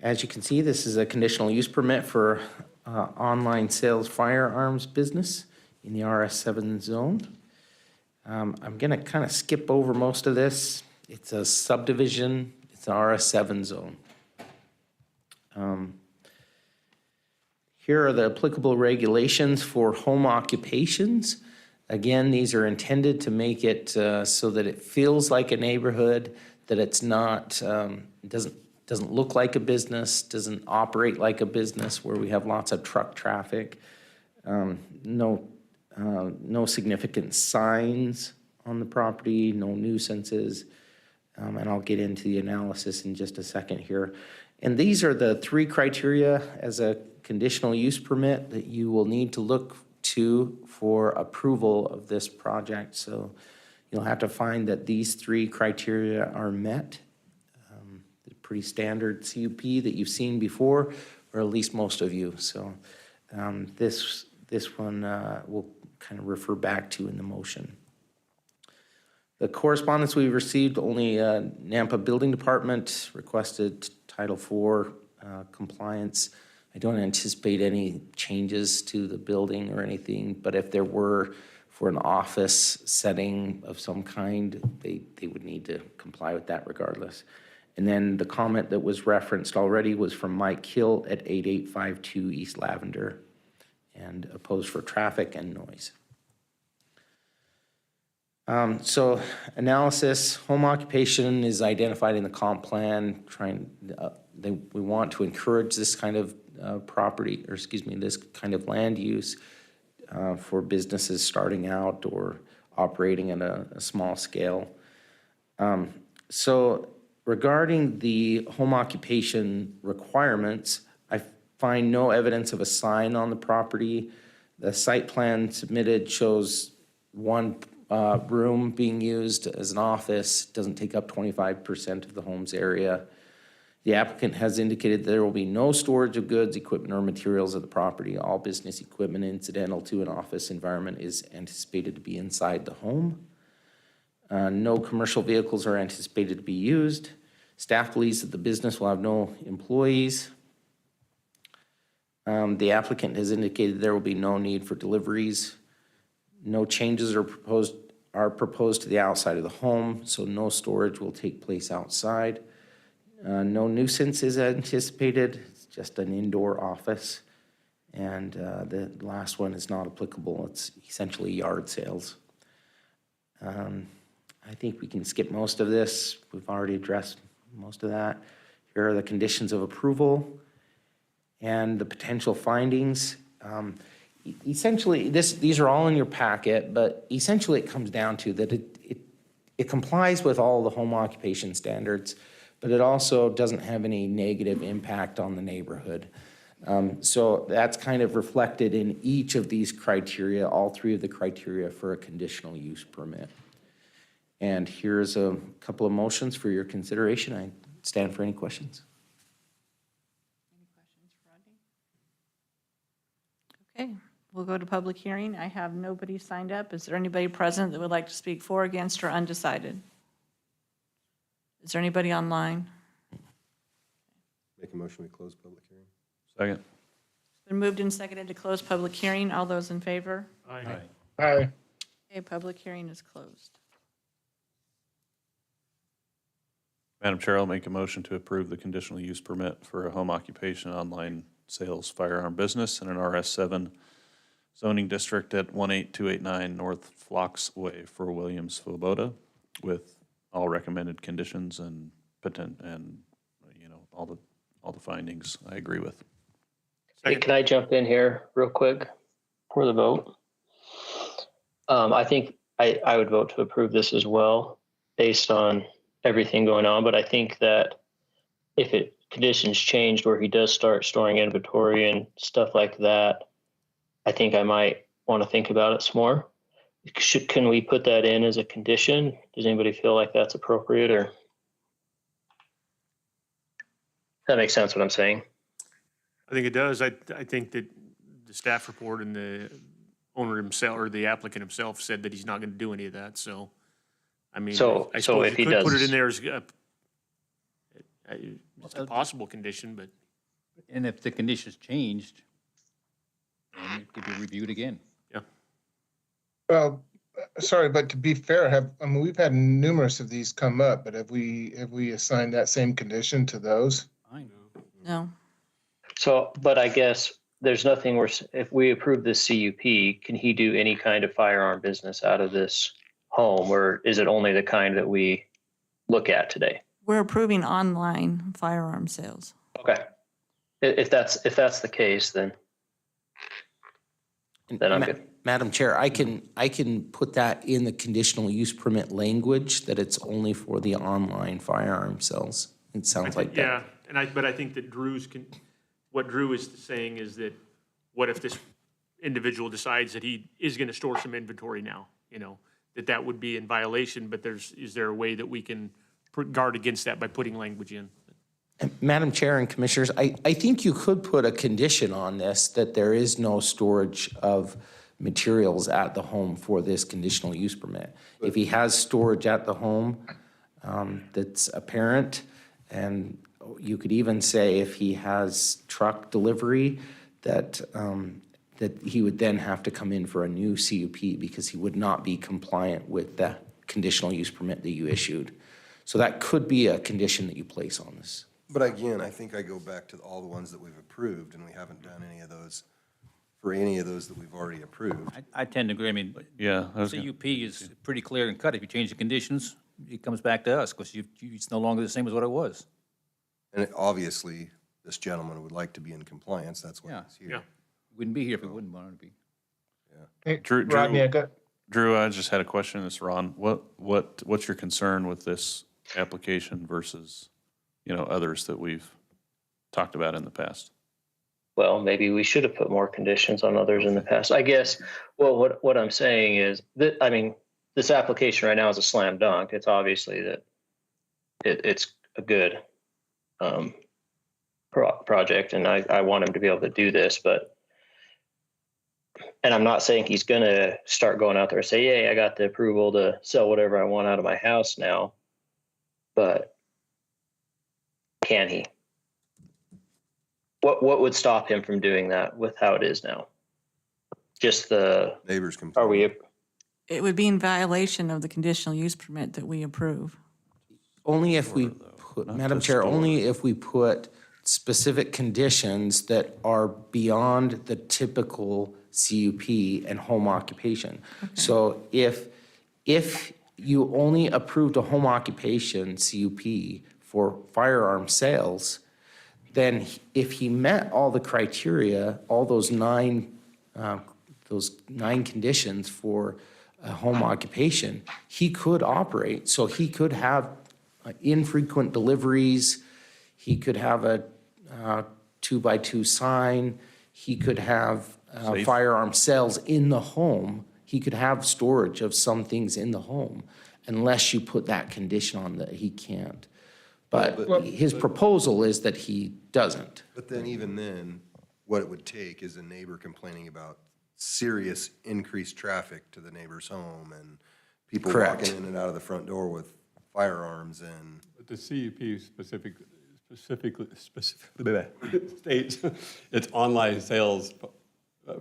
As you can see, this is a conditional use permit for online sales firearms business in the RS7 zone. I'm going to kind of skip over most of this. It's a subdivision. It's an RS7 zone. Here are the applicable regulations for home occupations. Again, these are intended to make it so that it feels like a neighborhood, that it's not, doesn't look like a business, doesn't operate like a business where we have lots of truck traffic. No significant signs on the property, no nuisances. And I'll get into the analysis in just a second here. And these are the 3 criteria as a conditional use permit that you will need to look to for approval of this project. So you'll have to find that these 3 criteria are met. Pretty standard CUP that you've seen before, or at least most of you. So this one we'll kind of refer back to in the motion. The correspondence we received, only Nampa Building Department requested Title IV compliance I don't anticipate any changes to the building or anything, but if there were for an office setting of some kind, they would need to comply with that regardless. And then the comment that was referenced already was from Mike Hill at 8852 East Lavender, and opposed for traffic and noise. So analysis, home occupation is identified in the comp plan, we want to encourage this kind of property, or excuse me, this kind of land use for businesses starting out or operating at a small scale. So regarding the home occupation requirements, I find no evidence of a sign on the property. The site plan submitted shows one room being used as an office, doesn't take up 25% of the home's area. The applicant has indicated there will be no storage of goods, equipment, or materials at the property. All business equipment incidental to an office environment is anticipated to be inside the home. No commercial vehicles are anticipated to be used. Staff believes that the business will have no employees. The applicant has indicated there will be no need for deliveries. No changes are proposed to the outside of the home, so no storage will take place outside. No nuisance is anticipated. It's just an indoor office. And the last one is not applicable. It's essentially yard sales. I think we can skip most of this. We've already addressed most of that. Here are the conditions of approval and the potential findings. Essentially, these are all in your packet, but essentially it comes down to that it complies with all the home occupation standards, but it also doesn't have any negative impact on the neighborhood. So that's kind of reflected in each of these criteria, all three of the criteria for a conditional use permit. And here's a couple of motions for your consideration. I stand for any questions. Okay, we'll go to public hearing. I have nobody signed up. Is there anybody present that would like to speak for, against, or undecided? Is there anybody online? Make a motion, we close public hearing. Second. It's been moved and seconded to close public hearing. All those in favor? Aye. Aye. Okay, public hearing is closed. Madam Chair, I'll make a motion to approve the conditional use permit for a home occupation online sales firearm business in an RS7 zoning district at 18289 North Phlox Way for William Svoboda, with all recommended conditions and all the findings I agree with. Hey, can I jump in here real quick for the vote? I think I would vote to approve this as well, based on everything going on. But I think that if conditions changed where he does start storing inventory and stuff like that, I think I might want to think about it some more. Can we put that in as a condition? Does anybody feel like that's appropriate, or? That makes sense what I'm saying. I think it does. I think that the staff report and the owner himself, or the applicant himself, said that he's not going to do any of that. So, I mean, I suppose if you he could put does- it in there as just a possible condition, but And if the conditions changed, then it could be reviewed again. Well, sorry, but to be fair, we've had numerous of these come up, but have we assigned that same condition to those? Fine. No. So, but I guess there's nothing worse. If we approve this CUP, can he do any kind of firearm business out of this home, or is it only the kind that we look at today? We're approving online firearm sales. Okay. If that's the case, then I'm good. Madam Chair, I can put that in the conditional use permit language that it's only for the online firearm sales. It sounds like that. yeah. But I think that what Drew is saying is that, what if this individual decides that he is going to store some inventory now, that would be in violation, but is there a way that we can guard against that by putting language in? Madam Chair and Commissioners, I think you could put a condition on this that there is no storage of materials at the home for this conditional use permit. If he has storage at the home that's apparent and you could even say if he has truck delivery, that, that he would then have to come in for a new CUP because he would not be compliant with the conditional use permit that you issued. So that could be a condition that you place on this. But again, I think I go back to all the ones that we've approved, and we haven't done any of those, for any of those that we've already approved. I tend to agree. I mean, Yeah, I was gonna- CUP is pretty clear and cut. If you change the conditions, it comes back to us because it's no longer the same as what it was. And obviously, this gentleman would like to be in compliance, that's why Yeah. he's here. Yeah. Wouldn't be here if it wouldn't want to be. Hey, Drew- Rodney, I got, Drew, I just had a question. This Ron. What's your concern with this application versus, others that we've talked about in the past? Well, maybe we should have put more conditions on others in the past. I guess, well, what I'm saying is that, I mean, this application right now is a slam dunk. It's obviously that it's a good project, and I want him to be able to do this, and I'm not saying he's gonna start going out there and say, yay, I got the approval to sell whatever I want out of my house now, but can he? What would stop him from doing that with how it is now? Just the, Neighbors can. are we, It would be in violation of the conditional use permit that we approve. Only if we put, not Madam to Chair, store. only if we put specific conditions that are beyond the typical CUP and home occupation. So if you only approved a home occupation CUP for firearm sales, then if he met all the criteria, all those nine conditions for a home occupation, he could operate. So he could have infrequent deliveries, he could have a 2x2 sign, he could have Safe. firearm sales in the home, he could have storage of some things in the home, unless you put that condition on that he can't. But his proposal is that he doesn't. But then even then, what it would take is a neighbor complaining about serious increased traffic to the neighbor's home and people Correct. walking in and out of the front door with firearms and. But the CUP specifically states it's online sales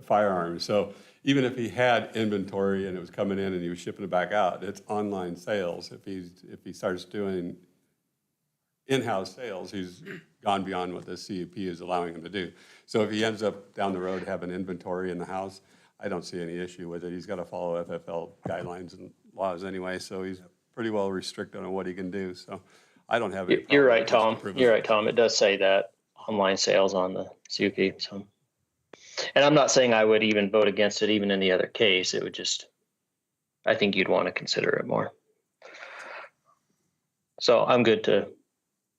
firearms. So even if he had inventory and it was coming in and he was shipping it back out, it's online sales. If he starts doing in-house sales, he's gone beyond what the CUP is allowing him to do. So if he ends up down the road having inventory in the house, I don't see any issue with it. He's got to follow FFL guidelines and laws anyway, so he's pretty well restricted on what he can do. So I don't have any problem. you're right, with Tom. this You're right, Tom. It does say that online sales on the CUP, so. And I'm not saying I would even vote against it even in the other case. It would just, I think you'd want to consider it more. So I'm good to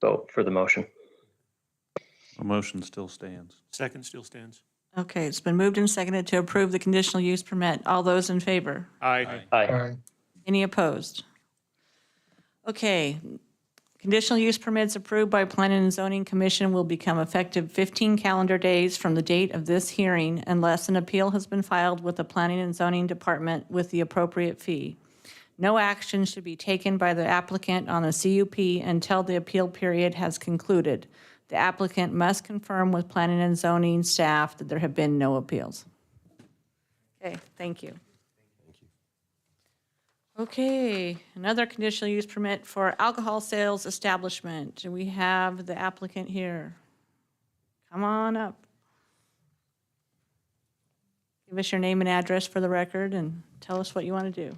vote for the motion. The motion still stands. Second still stands. Okay, it's been moved and seconded to approve the conditional use permit. All those in favor? Aye. Aye. Any opposed? Okay, conditional use permits approved by Planning and Zoning Commission will become effective 15 calendar days from the date of this hearing unless an appeal has been filed with the Planning and Zoning Department with the appropriate fee. No action should be taken by the applicant on the CUP until the appeal period has concluded. The applicant must confirm with Planning and Zoning staff that there have been no appeals. Okay, thank you. Okay, another conditional use permit for alcohol sales establishment. Do we have the applicant here? Come on up. Give us your name and address for the record and tell us what you want to do.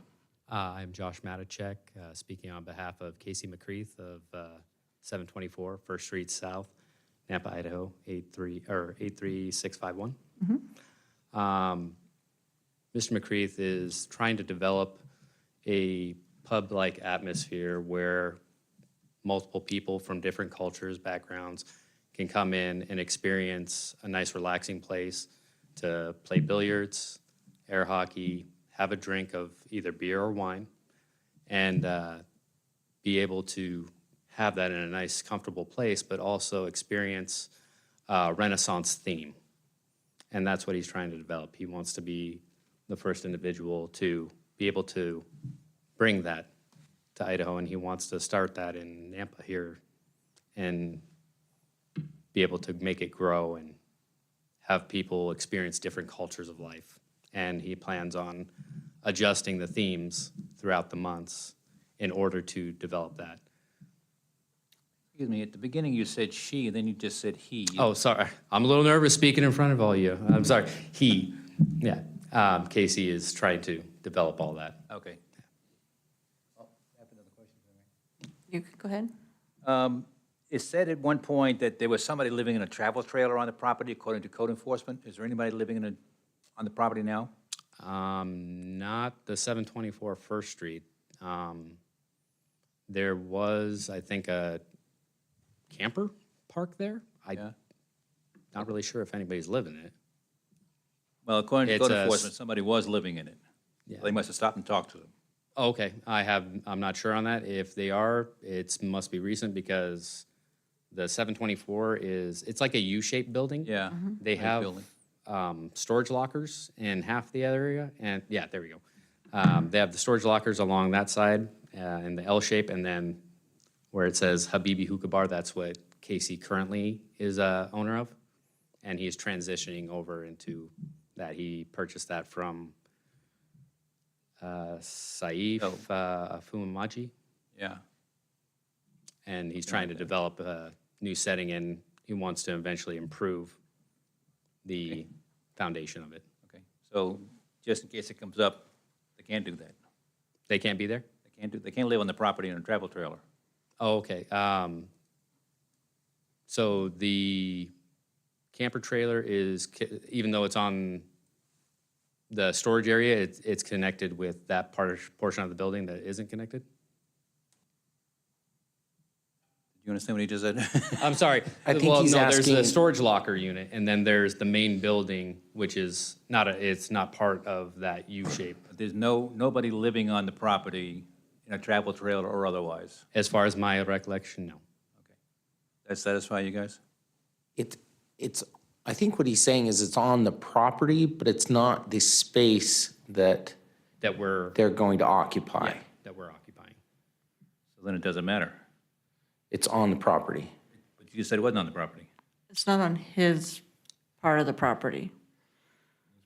I'm Josh Matichek, speaking on behalf of Casey McCreath of 724 First Street South, Nampa, Idaho, 83651. Mr. McCreath is trying to develop a pub-like atmosphere where multiple people from different cultures, backgrounds can come in and experience a nice relaxing place to play billiards, air hockey, have a drink of either beer or wine, and be able to have that in a nice, comfortable place, but also experience a Renaissance theme. And that's what he's trying to develop. He wants to be the first individual to be able to bring that to Idaho, and he wants to start that in Nampa here in be able to make it grow and have people experience different cultures of life. And he plans on adjusting the themes throughout the months in order to develop that. Excuse me, at the beginning you said she, and then you just said he. Oh, sorry. I'm a little nervous speaking in front of all you. I'm sorry. He, yeah. Casey is trying to develop all that. Okay. You could go ahead. It said at one point that there was somebody living in a travel trailer on the property, according to code enforcement. Is there anybody living on the property now? Not the 724 First Street. There was, I think, a camper park there. Yeah. Not really sure if anybody's living in it. Well, according to It's code a enforcement, somebody was living in it. Yeah. They must have stopped and talked to them. Oh, okay, I'm not sure on that. If they are, it must be recent because the 724 it's like a U-shaped building. Yeah. They Nice have building. storage lockers in half the area, and yeah, there we go. They have the storage lockers along that side in the L shape, and then where it says Habibi Hookah Bar, that's what Casey currently is owner of, and he's transitioning over into that. He purchased that from Saif Afumaji, Yeah. and he's trying to develop a new setting, and he wants to eventually improve the foundation of it. Okay. So just in case it comes up, they can't do that. They can't be there? They can't live on the property in a travel trailer. Oh, okay. So the camper trailer is, even though it's on the storage area, it's connected with that portion of the building that isn't connected? Do you understand what he just said? I'm sorry. I think Well, he's no, there's the asking- storage locker unit, and then there's the main building, which is it's not part of that U shape. There's nobody living on the property in a travel trailer or otherwise. As far as my recollection, no. That satisfy you guys? It's, I think what he's saying is it's on the property, but it's not the space that That we're, they're going to occupy. that we're occupying. So then it doesn't matter. It's on the property. But you said it wasn't on the property. It's not on his part of the property.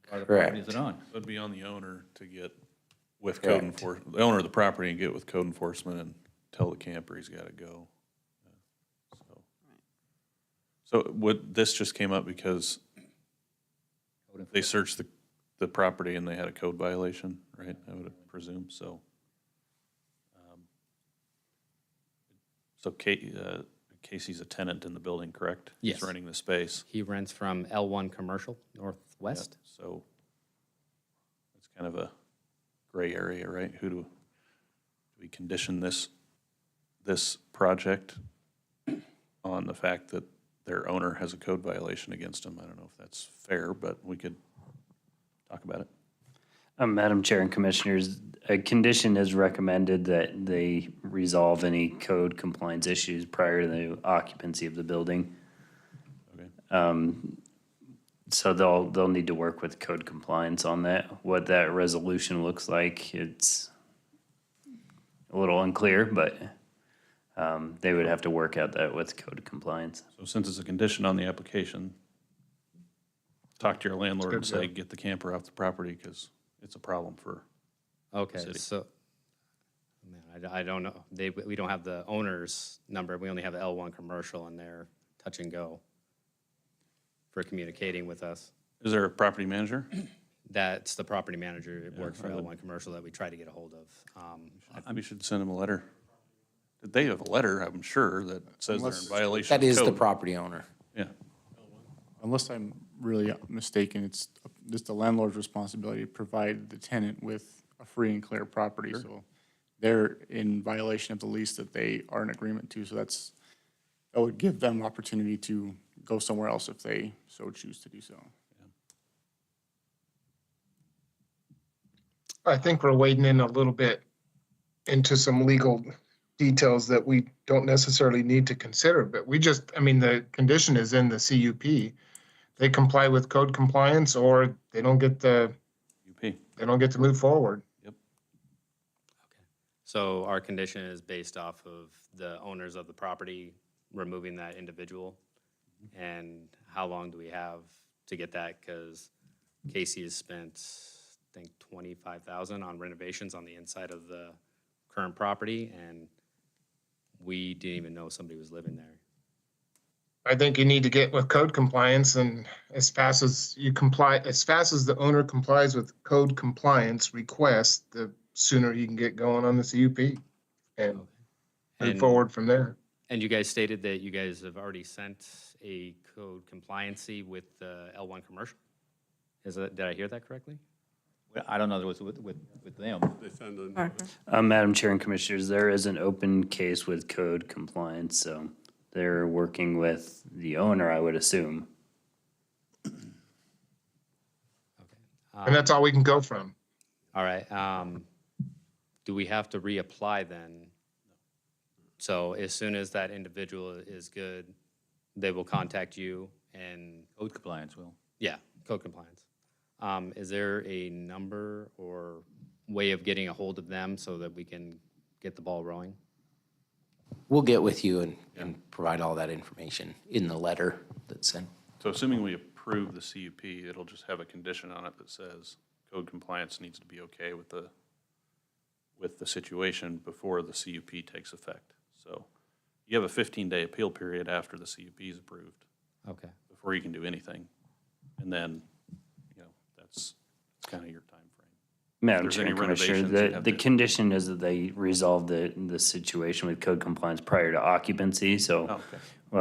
Part of the property is Correct. it on? It would be on the owner to get with code enforcement, the owner of the property and get with code enforcement and tell the camper he's got to go. So this just came up because they searched the property and they had a code violation, right? I would presume, so. So Casey's a tenant in the building, correct? Yes. He's renting the space. He rents from L1 Commercial Northwest. So it's kind of a gray area, right? Who do we condition this project on the fact that their owner has a code violation against them? I don't know if that's fair, but we could talk about it. Madam Chair and Commissioners, a condition is recommended that they resolve any code compliance issues prior to the occupancy of the building. Okay. So they'll need to work with code compliance on that. What that resolution looks like, it's a little unclear, but they would have to work out that with code compliance. So since it's a condition on the application, talk to your landlord and say, get the camper off the property because it's a problem for Okay, city. so, man, I don't know. We don't have the owner's number. We only have the L1 Commercial and they're touch and go for communicating with us. Is there a property manager? That's the property manager. It works for I would- L1 Commercial that we try to get a hold of. We should send them a letter. They have a letter, I'm sure, that says they're in violation That of is the code. property owner. Yeah. Unless I'm really mistaken, it's just the landlord's responsibility to provide the tenant with a free and clear property. So they're in violation of the lease that they are in agreement to. So that would give them opportunity to go somewhere else if they so choose to do so. I think we're wading in a little bit into some legal details that we don't necessarily need to consider, but the condition is in the CUP. They comply with code compliance or they don't get to move forward. So our condition is based off of the owners of the property removing that individual? And how long do we have to get that? Because Casey has spent, I think, $25,000 on renovations on the inside of the current property, and we didn't even know somebody was living there. I think you need to get with code compliance, and as fast as the owner complies with code compliance request, the sooner you can get going on the CUP and move And- forward from there. And you guys stated that you guys have already sent a code compliancy with the L1 commercial? Did I hear that correctly? I don't know, there was with them. They send in. Parker? Madam Chair and Commissioners, there is an open case with code compliance, so they're working with the owner, I would assume. And that's all we can go from. All right, do we have to reapply then? So as soon as that individual is good, they will contact you and, Code compliance will. yeah, code compliance. Is there a number or way of getting a hold of them so that we can get the ball rolling? We'll get with you and provide all that information in the letter that's sent. So assuming we approve the CUP, it'll just have a condition on it that says code compliance needs to be okay with the situation before the CUP takes effect. So you have a 15-day appeal period after the CUP is approved Okay. before you can do anything. And then, that's kind of your time frame. Madam there's Chair any and Commissioner, renovations, you'd have the to- condition is that they resolve the situation with code compliance prior to occupancy, so Oh,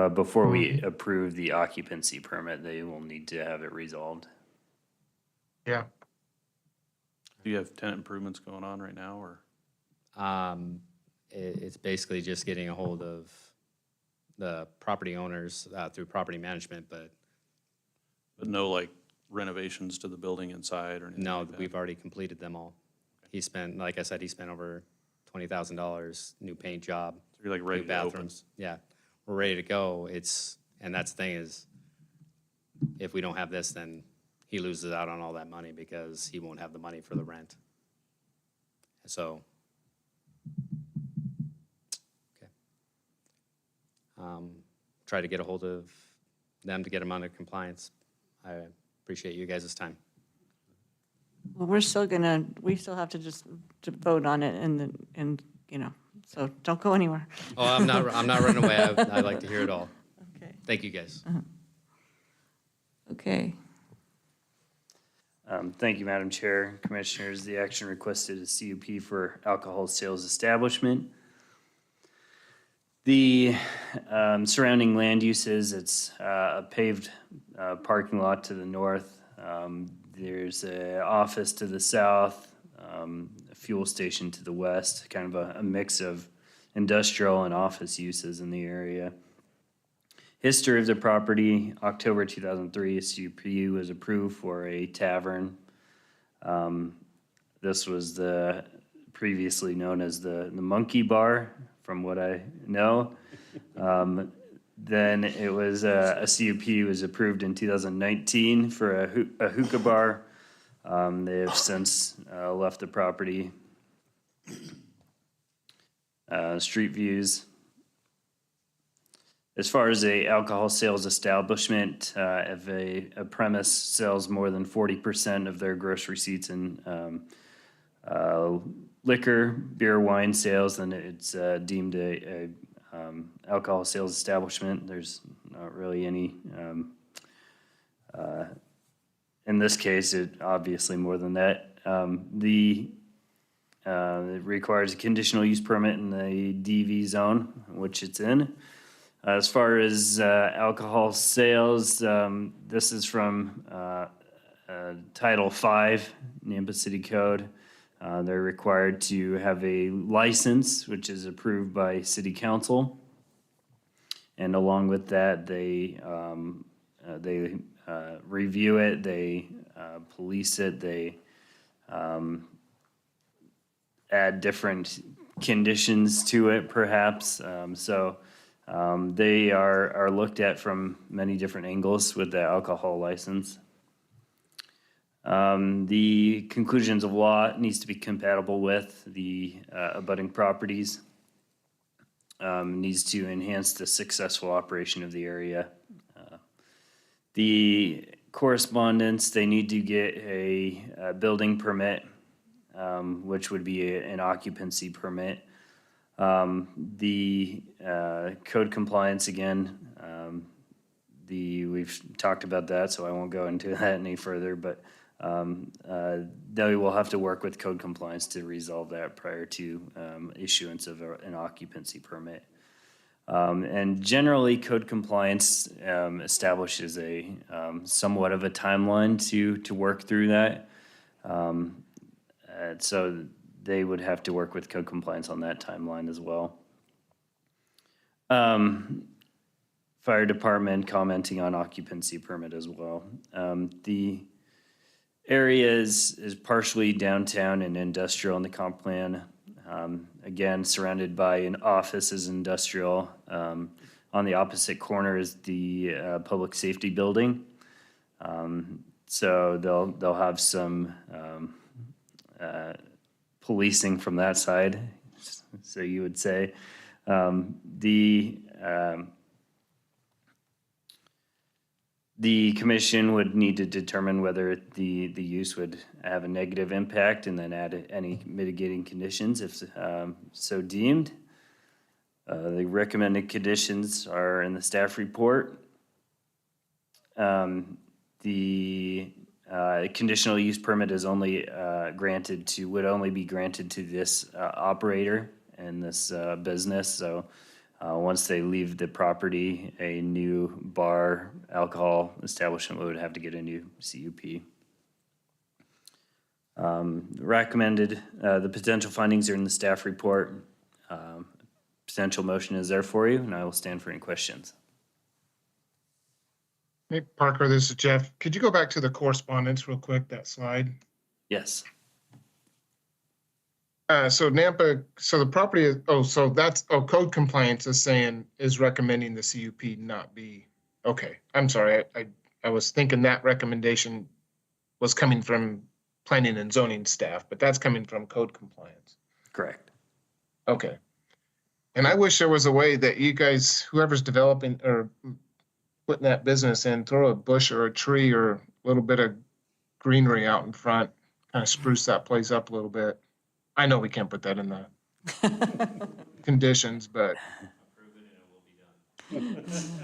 okay. before we approve the occupancy permit, they will need to have it resolved. Yeah. Do you have tenant improvements going on right now, or? It's basically just getting a hold of the property owners through property management, but But no, like, renovations to the building inside or anything no, like that? we've already completed them all. He spent, like I said, he spent over $20,000, new paint job. So you're like ready new to open? bathrooms. Yeah, we're ready to go. And that's the thing is, if we don't have this, then he loses out on all that money because he won't have the money for the rent. So, okay. Try to get a hold of them to get them under compliance. I appreciate you guys' time. Well, we still have to just to vote on it and, so don't go anywhere. Oh, I'm not running away. I'd like to hear it all. Okay. Thank you, guys. Okay. Thank you, Madam Chair, Commissioners. The action requested is CUP for alcohol sales establishment. The surrounding land uses, it's a paved parking lot to the north. There's an office to the south, a fuel station to the west, kind of a mix of industrial and office uses in the area. History of the property, October 2003, a CUP was approved for a tavern. This was the previously known as the Monkey Bar, from what I know. Then it was a CUP was approved in 2019 for a hookah bar. They have since left the property. Street views. As far as a alcohol sales establishment, if a premise sells more than 40% of their gross receipts in liquor, beer, wine sales, then it's deemed a alcohol sales establishment. There's not really any, in this case, it obviously more than that. It requires a conditional use permit in the DV zone, which it's in. As far as alcohol sales, this is from Title V, Nampa City Code. They're required to have a license, which is approved by City Council. And along with that, they review it, they police it, they add different conditions to it, perhaps. They are looked at from many different angles with the alcohol license. The conclusions of law needs to be compatible with the abutting properties. Needs to enhance the successful operation of the area. The correspondence, they need to get a building permit, which would be an occupancy permit. The code compliance, again, we've talked about that, so I won't go into that any further, but they will have to work with code compliance to resolve that prior to issuance of an occupancy permit. And generally, code compliance establishes a somewhat of a timeline to work through that. So they would have to work with code compliance on that timeline as well. Fire department commenting on occupancy permit as well. The area is partially downtown and industrial in the comp plan. Again, surrounded by an office is industrial. On the opposite corner is the public safety building. So they'll have some policing from that side, so you would say. The commission would need to determine whether the use would have a negative impact and then add any mitigating conditions if so deemed. The recommended conditions are in the staff report. The conditional use permit is only would only be granted to this operator and this business. So once they leave the property, a new bar, alcohol establishment would have to get a new CUP. Recommended, the potential findings are in the staff report. Potential motion is there for you, and I will stand for any questions. Hey, Parker, this is Jeff. Could you go back to the correspondence real quick, that slide? Yes. So Nampa, so the property is, code compliance is recommending the CUP not be, okay. I'm sorry, I was thinking that recommendation was coming from planning and zoning staff, but that's coming from code compliance. Correct. Okay. And I wish there was a way that you guys, whoever's developing or putting that business in, throw a bush or a tree or a little bit of greenery out in front, kind of spruce that place up a little bit. I know we can't put that in the conditions, but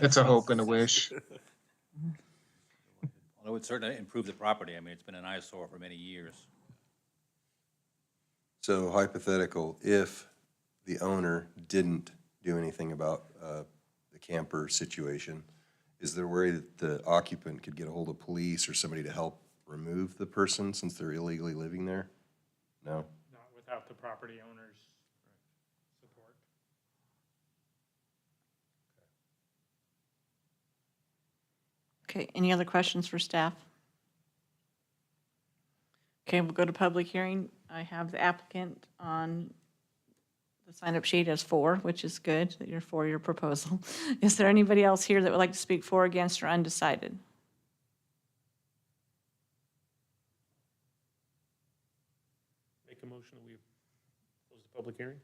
it's a hope and a wish. Well, it would certainly improve the property. I mean, it's been an eyesore for many years. So hypothetical, if the owner didn't do anything about the camper situation, is there a way that the occupant could get a hold of police or somebody to help remove the person since they're illegally living there? No? Not without the property owner's support. Okay, any other questions for staff? Okay, we'll go to public hearing. I have the applicant on the sign-up sheet as for, which is good, that you're for your proposal. Is there anybody else here that would like to speak for, against, or undecided? Make a motion that we close the public hearing?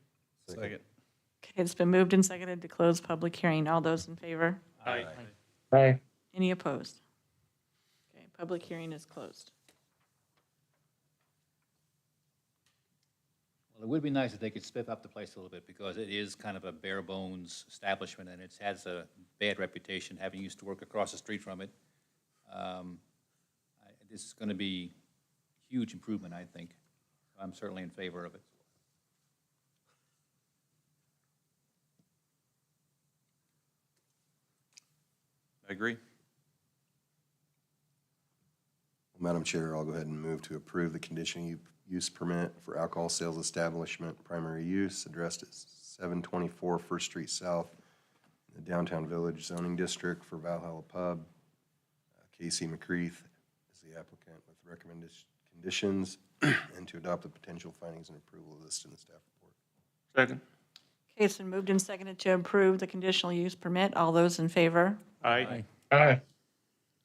Second. Okay, it's been moved and seconded to close public hearing. All those in favor? Aye. Aye. Any opposed? Okay, public hearing is closed. Well, it would be nice if they could spiff up the place a little bit because it is kind of a bare bones establishment and it has a bad reputation, having used to work across the street from it. This is going to be a huge improvement, I think. I'm certainly in favor of it. I agree. Madam Chair, I'll go ahead and move to approve the conditional use permit for alcohol sales establishment, primary use, addressed at 724 First Street South, in the Downtown Village zoning district for Valhalla Pub. Casey McCreath is the applicant with recommended conditions and to adopt the potential findings and approval listed in the staff report. Second. Okay, it's been moved and seconded to approve the conditional use permit. All those in favor? Aye. Aye.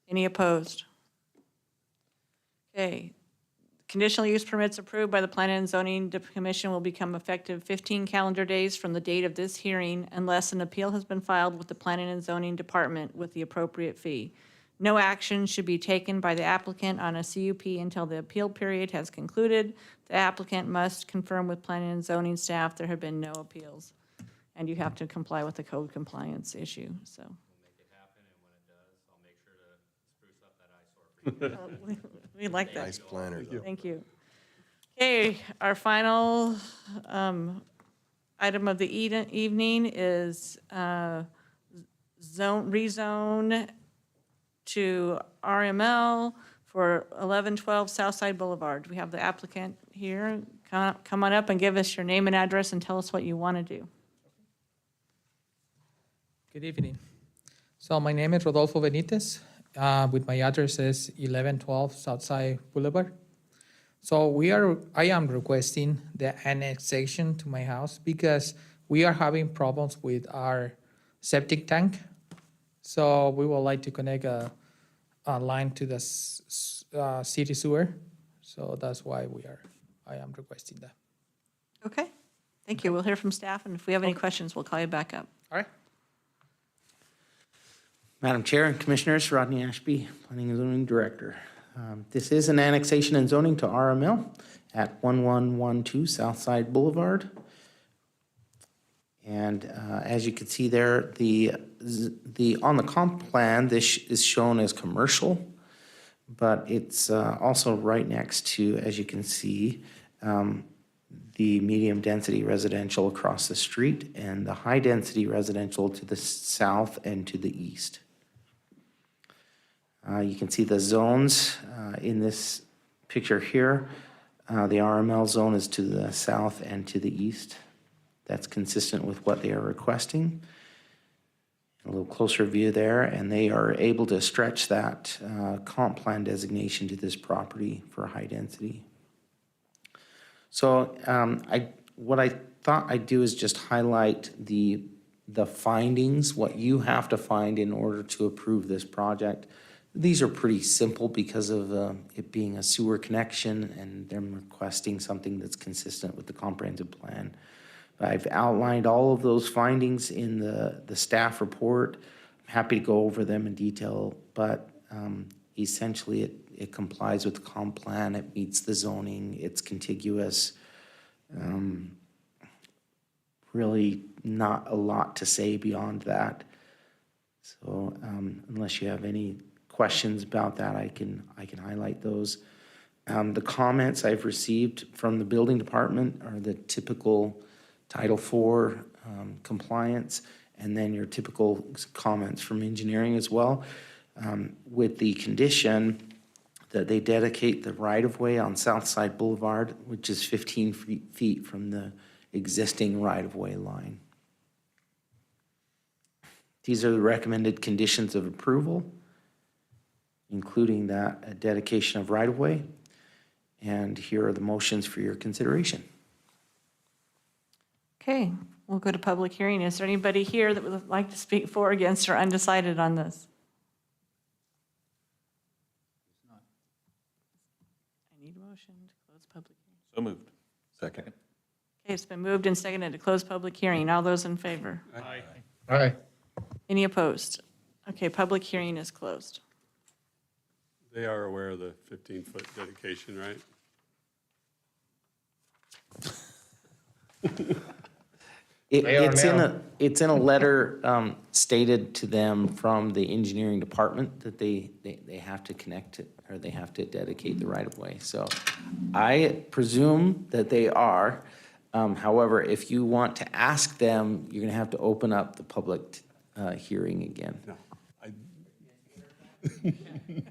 Any opposed? Okay. Conditional use permits approved by the Planning and Zoning Commission will become effective 15 calendar days from the date of this hearing unless an appeal has been filed with the Planning and Zoning Department with the appropriate fee. No action should be taken by the applicant on a CUP until the appeal period has concluded. The applicant must confirm with planning and zoning staff there have been no appeals. And you have to comply with the code compliance issue, so. We like that. Nice planner, though. Thank you. Okay, our final item of the evening is rezone to RML for 1112 Southside Boulevard. Do we have the applicant here? Come on up and give us your name and address and tell us what you want to do. Good evening. So my name is Rodolfo Benitez, with my address is 1112 Southside Boulevard. So I am requesting the annexation to my house because we are having problems with our septic tank. So we would like to connect a line to the city sewer. So that's why I am requesting that. Okay, thank you. We'll hear from staff, and if we have any questions, we'll call you back up. All right. Madam Chair and Commissioners, Rodney Ashby, Planning and Zoning Director. This is an annexation and zoning to RML at 1112 Southside Boulevard. And as you can see there, on the comp plan, this is shown as commercial, but it's also right next to, as you can see, the medium density residential across the street and the high density residential to the south and to the east. You can see the zones in this picture here. The RML zone is to the south and to the east. That's consistent with what they are requesting. A little closer view there, and they are able to stretch that comp plan designation to this property for high density. So what I thought I'd do is just highlight the findings, what you have to find in order to approve this project. These are pretty simple because of it being a sewer connection and them requesting something that's consistent with the comprehensive plan. I've outlined all of those findings in the staff report. I'm happy to go over them in detail, but essentially it complies with the comp plan. It meets the zoning. It's contiguous. Really not a lot to say beyond that. So unless you have any questions about that, I can highlight those. The comments I've received from the building department are the typical Title IV compliance, and then your typical comments from engineering as well, with the condition that they dedicate the right-of-way on Southside Boulevard, which is 15 feet from the existing right-of-way line. These are the recommended conditions of approval, including that a dedication of right-of-way, and here are the motions for your consideration. Okay, we'll go to public hearing. Is there anybody here that would like to speak for, against, or undecided on this? I need a motion to close public hearing. So moved. Second. Okay, it's been moved and seconded to close public hearing. All those in favor? Aye. Aye. Any opposed? Okay, public hearing is closed. They are aware of the 15-foot dedication, right? It's in a letter stated to them from the engineering department that they have to connect it, or they have to dedicate the right-of-way. So I presume that they are. However, if you want to ask them, you're going to have to open up the public hearing again. No.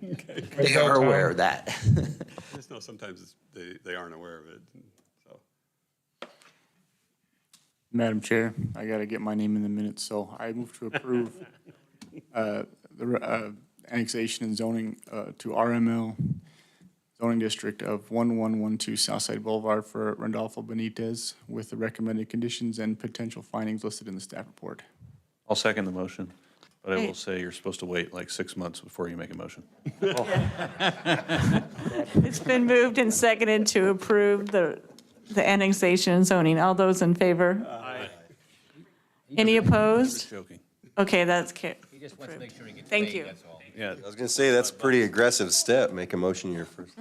Okay. They are aware of that. I just know sometimes they aren't aware of it, so. Madam Chair, I got to get my name in the minutes, so I move to approve the annexation and zoning to RML zoning district of 1112 Southside Boulevard for Rodolfo Benitez with the recommended conditions and potential findings listed in the staff report. I'll second the motion, but I Hey. will say you're supposed to wait like 6 months before you make a motion. It's been moved and seconded to approve the annexation and zoning. All those in favor? Aye. Any opposed? Joking. Okay, that's He just wants to make sure he gets Thank paid, you. that's all. Yeah. I was gonna say, that's a pretty aggressive step, make a motion your first.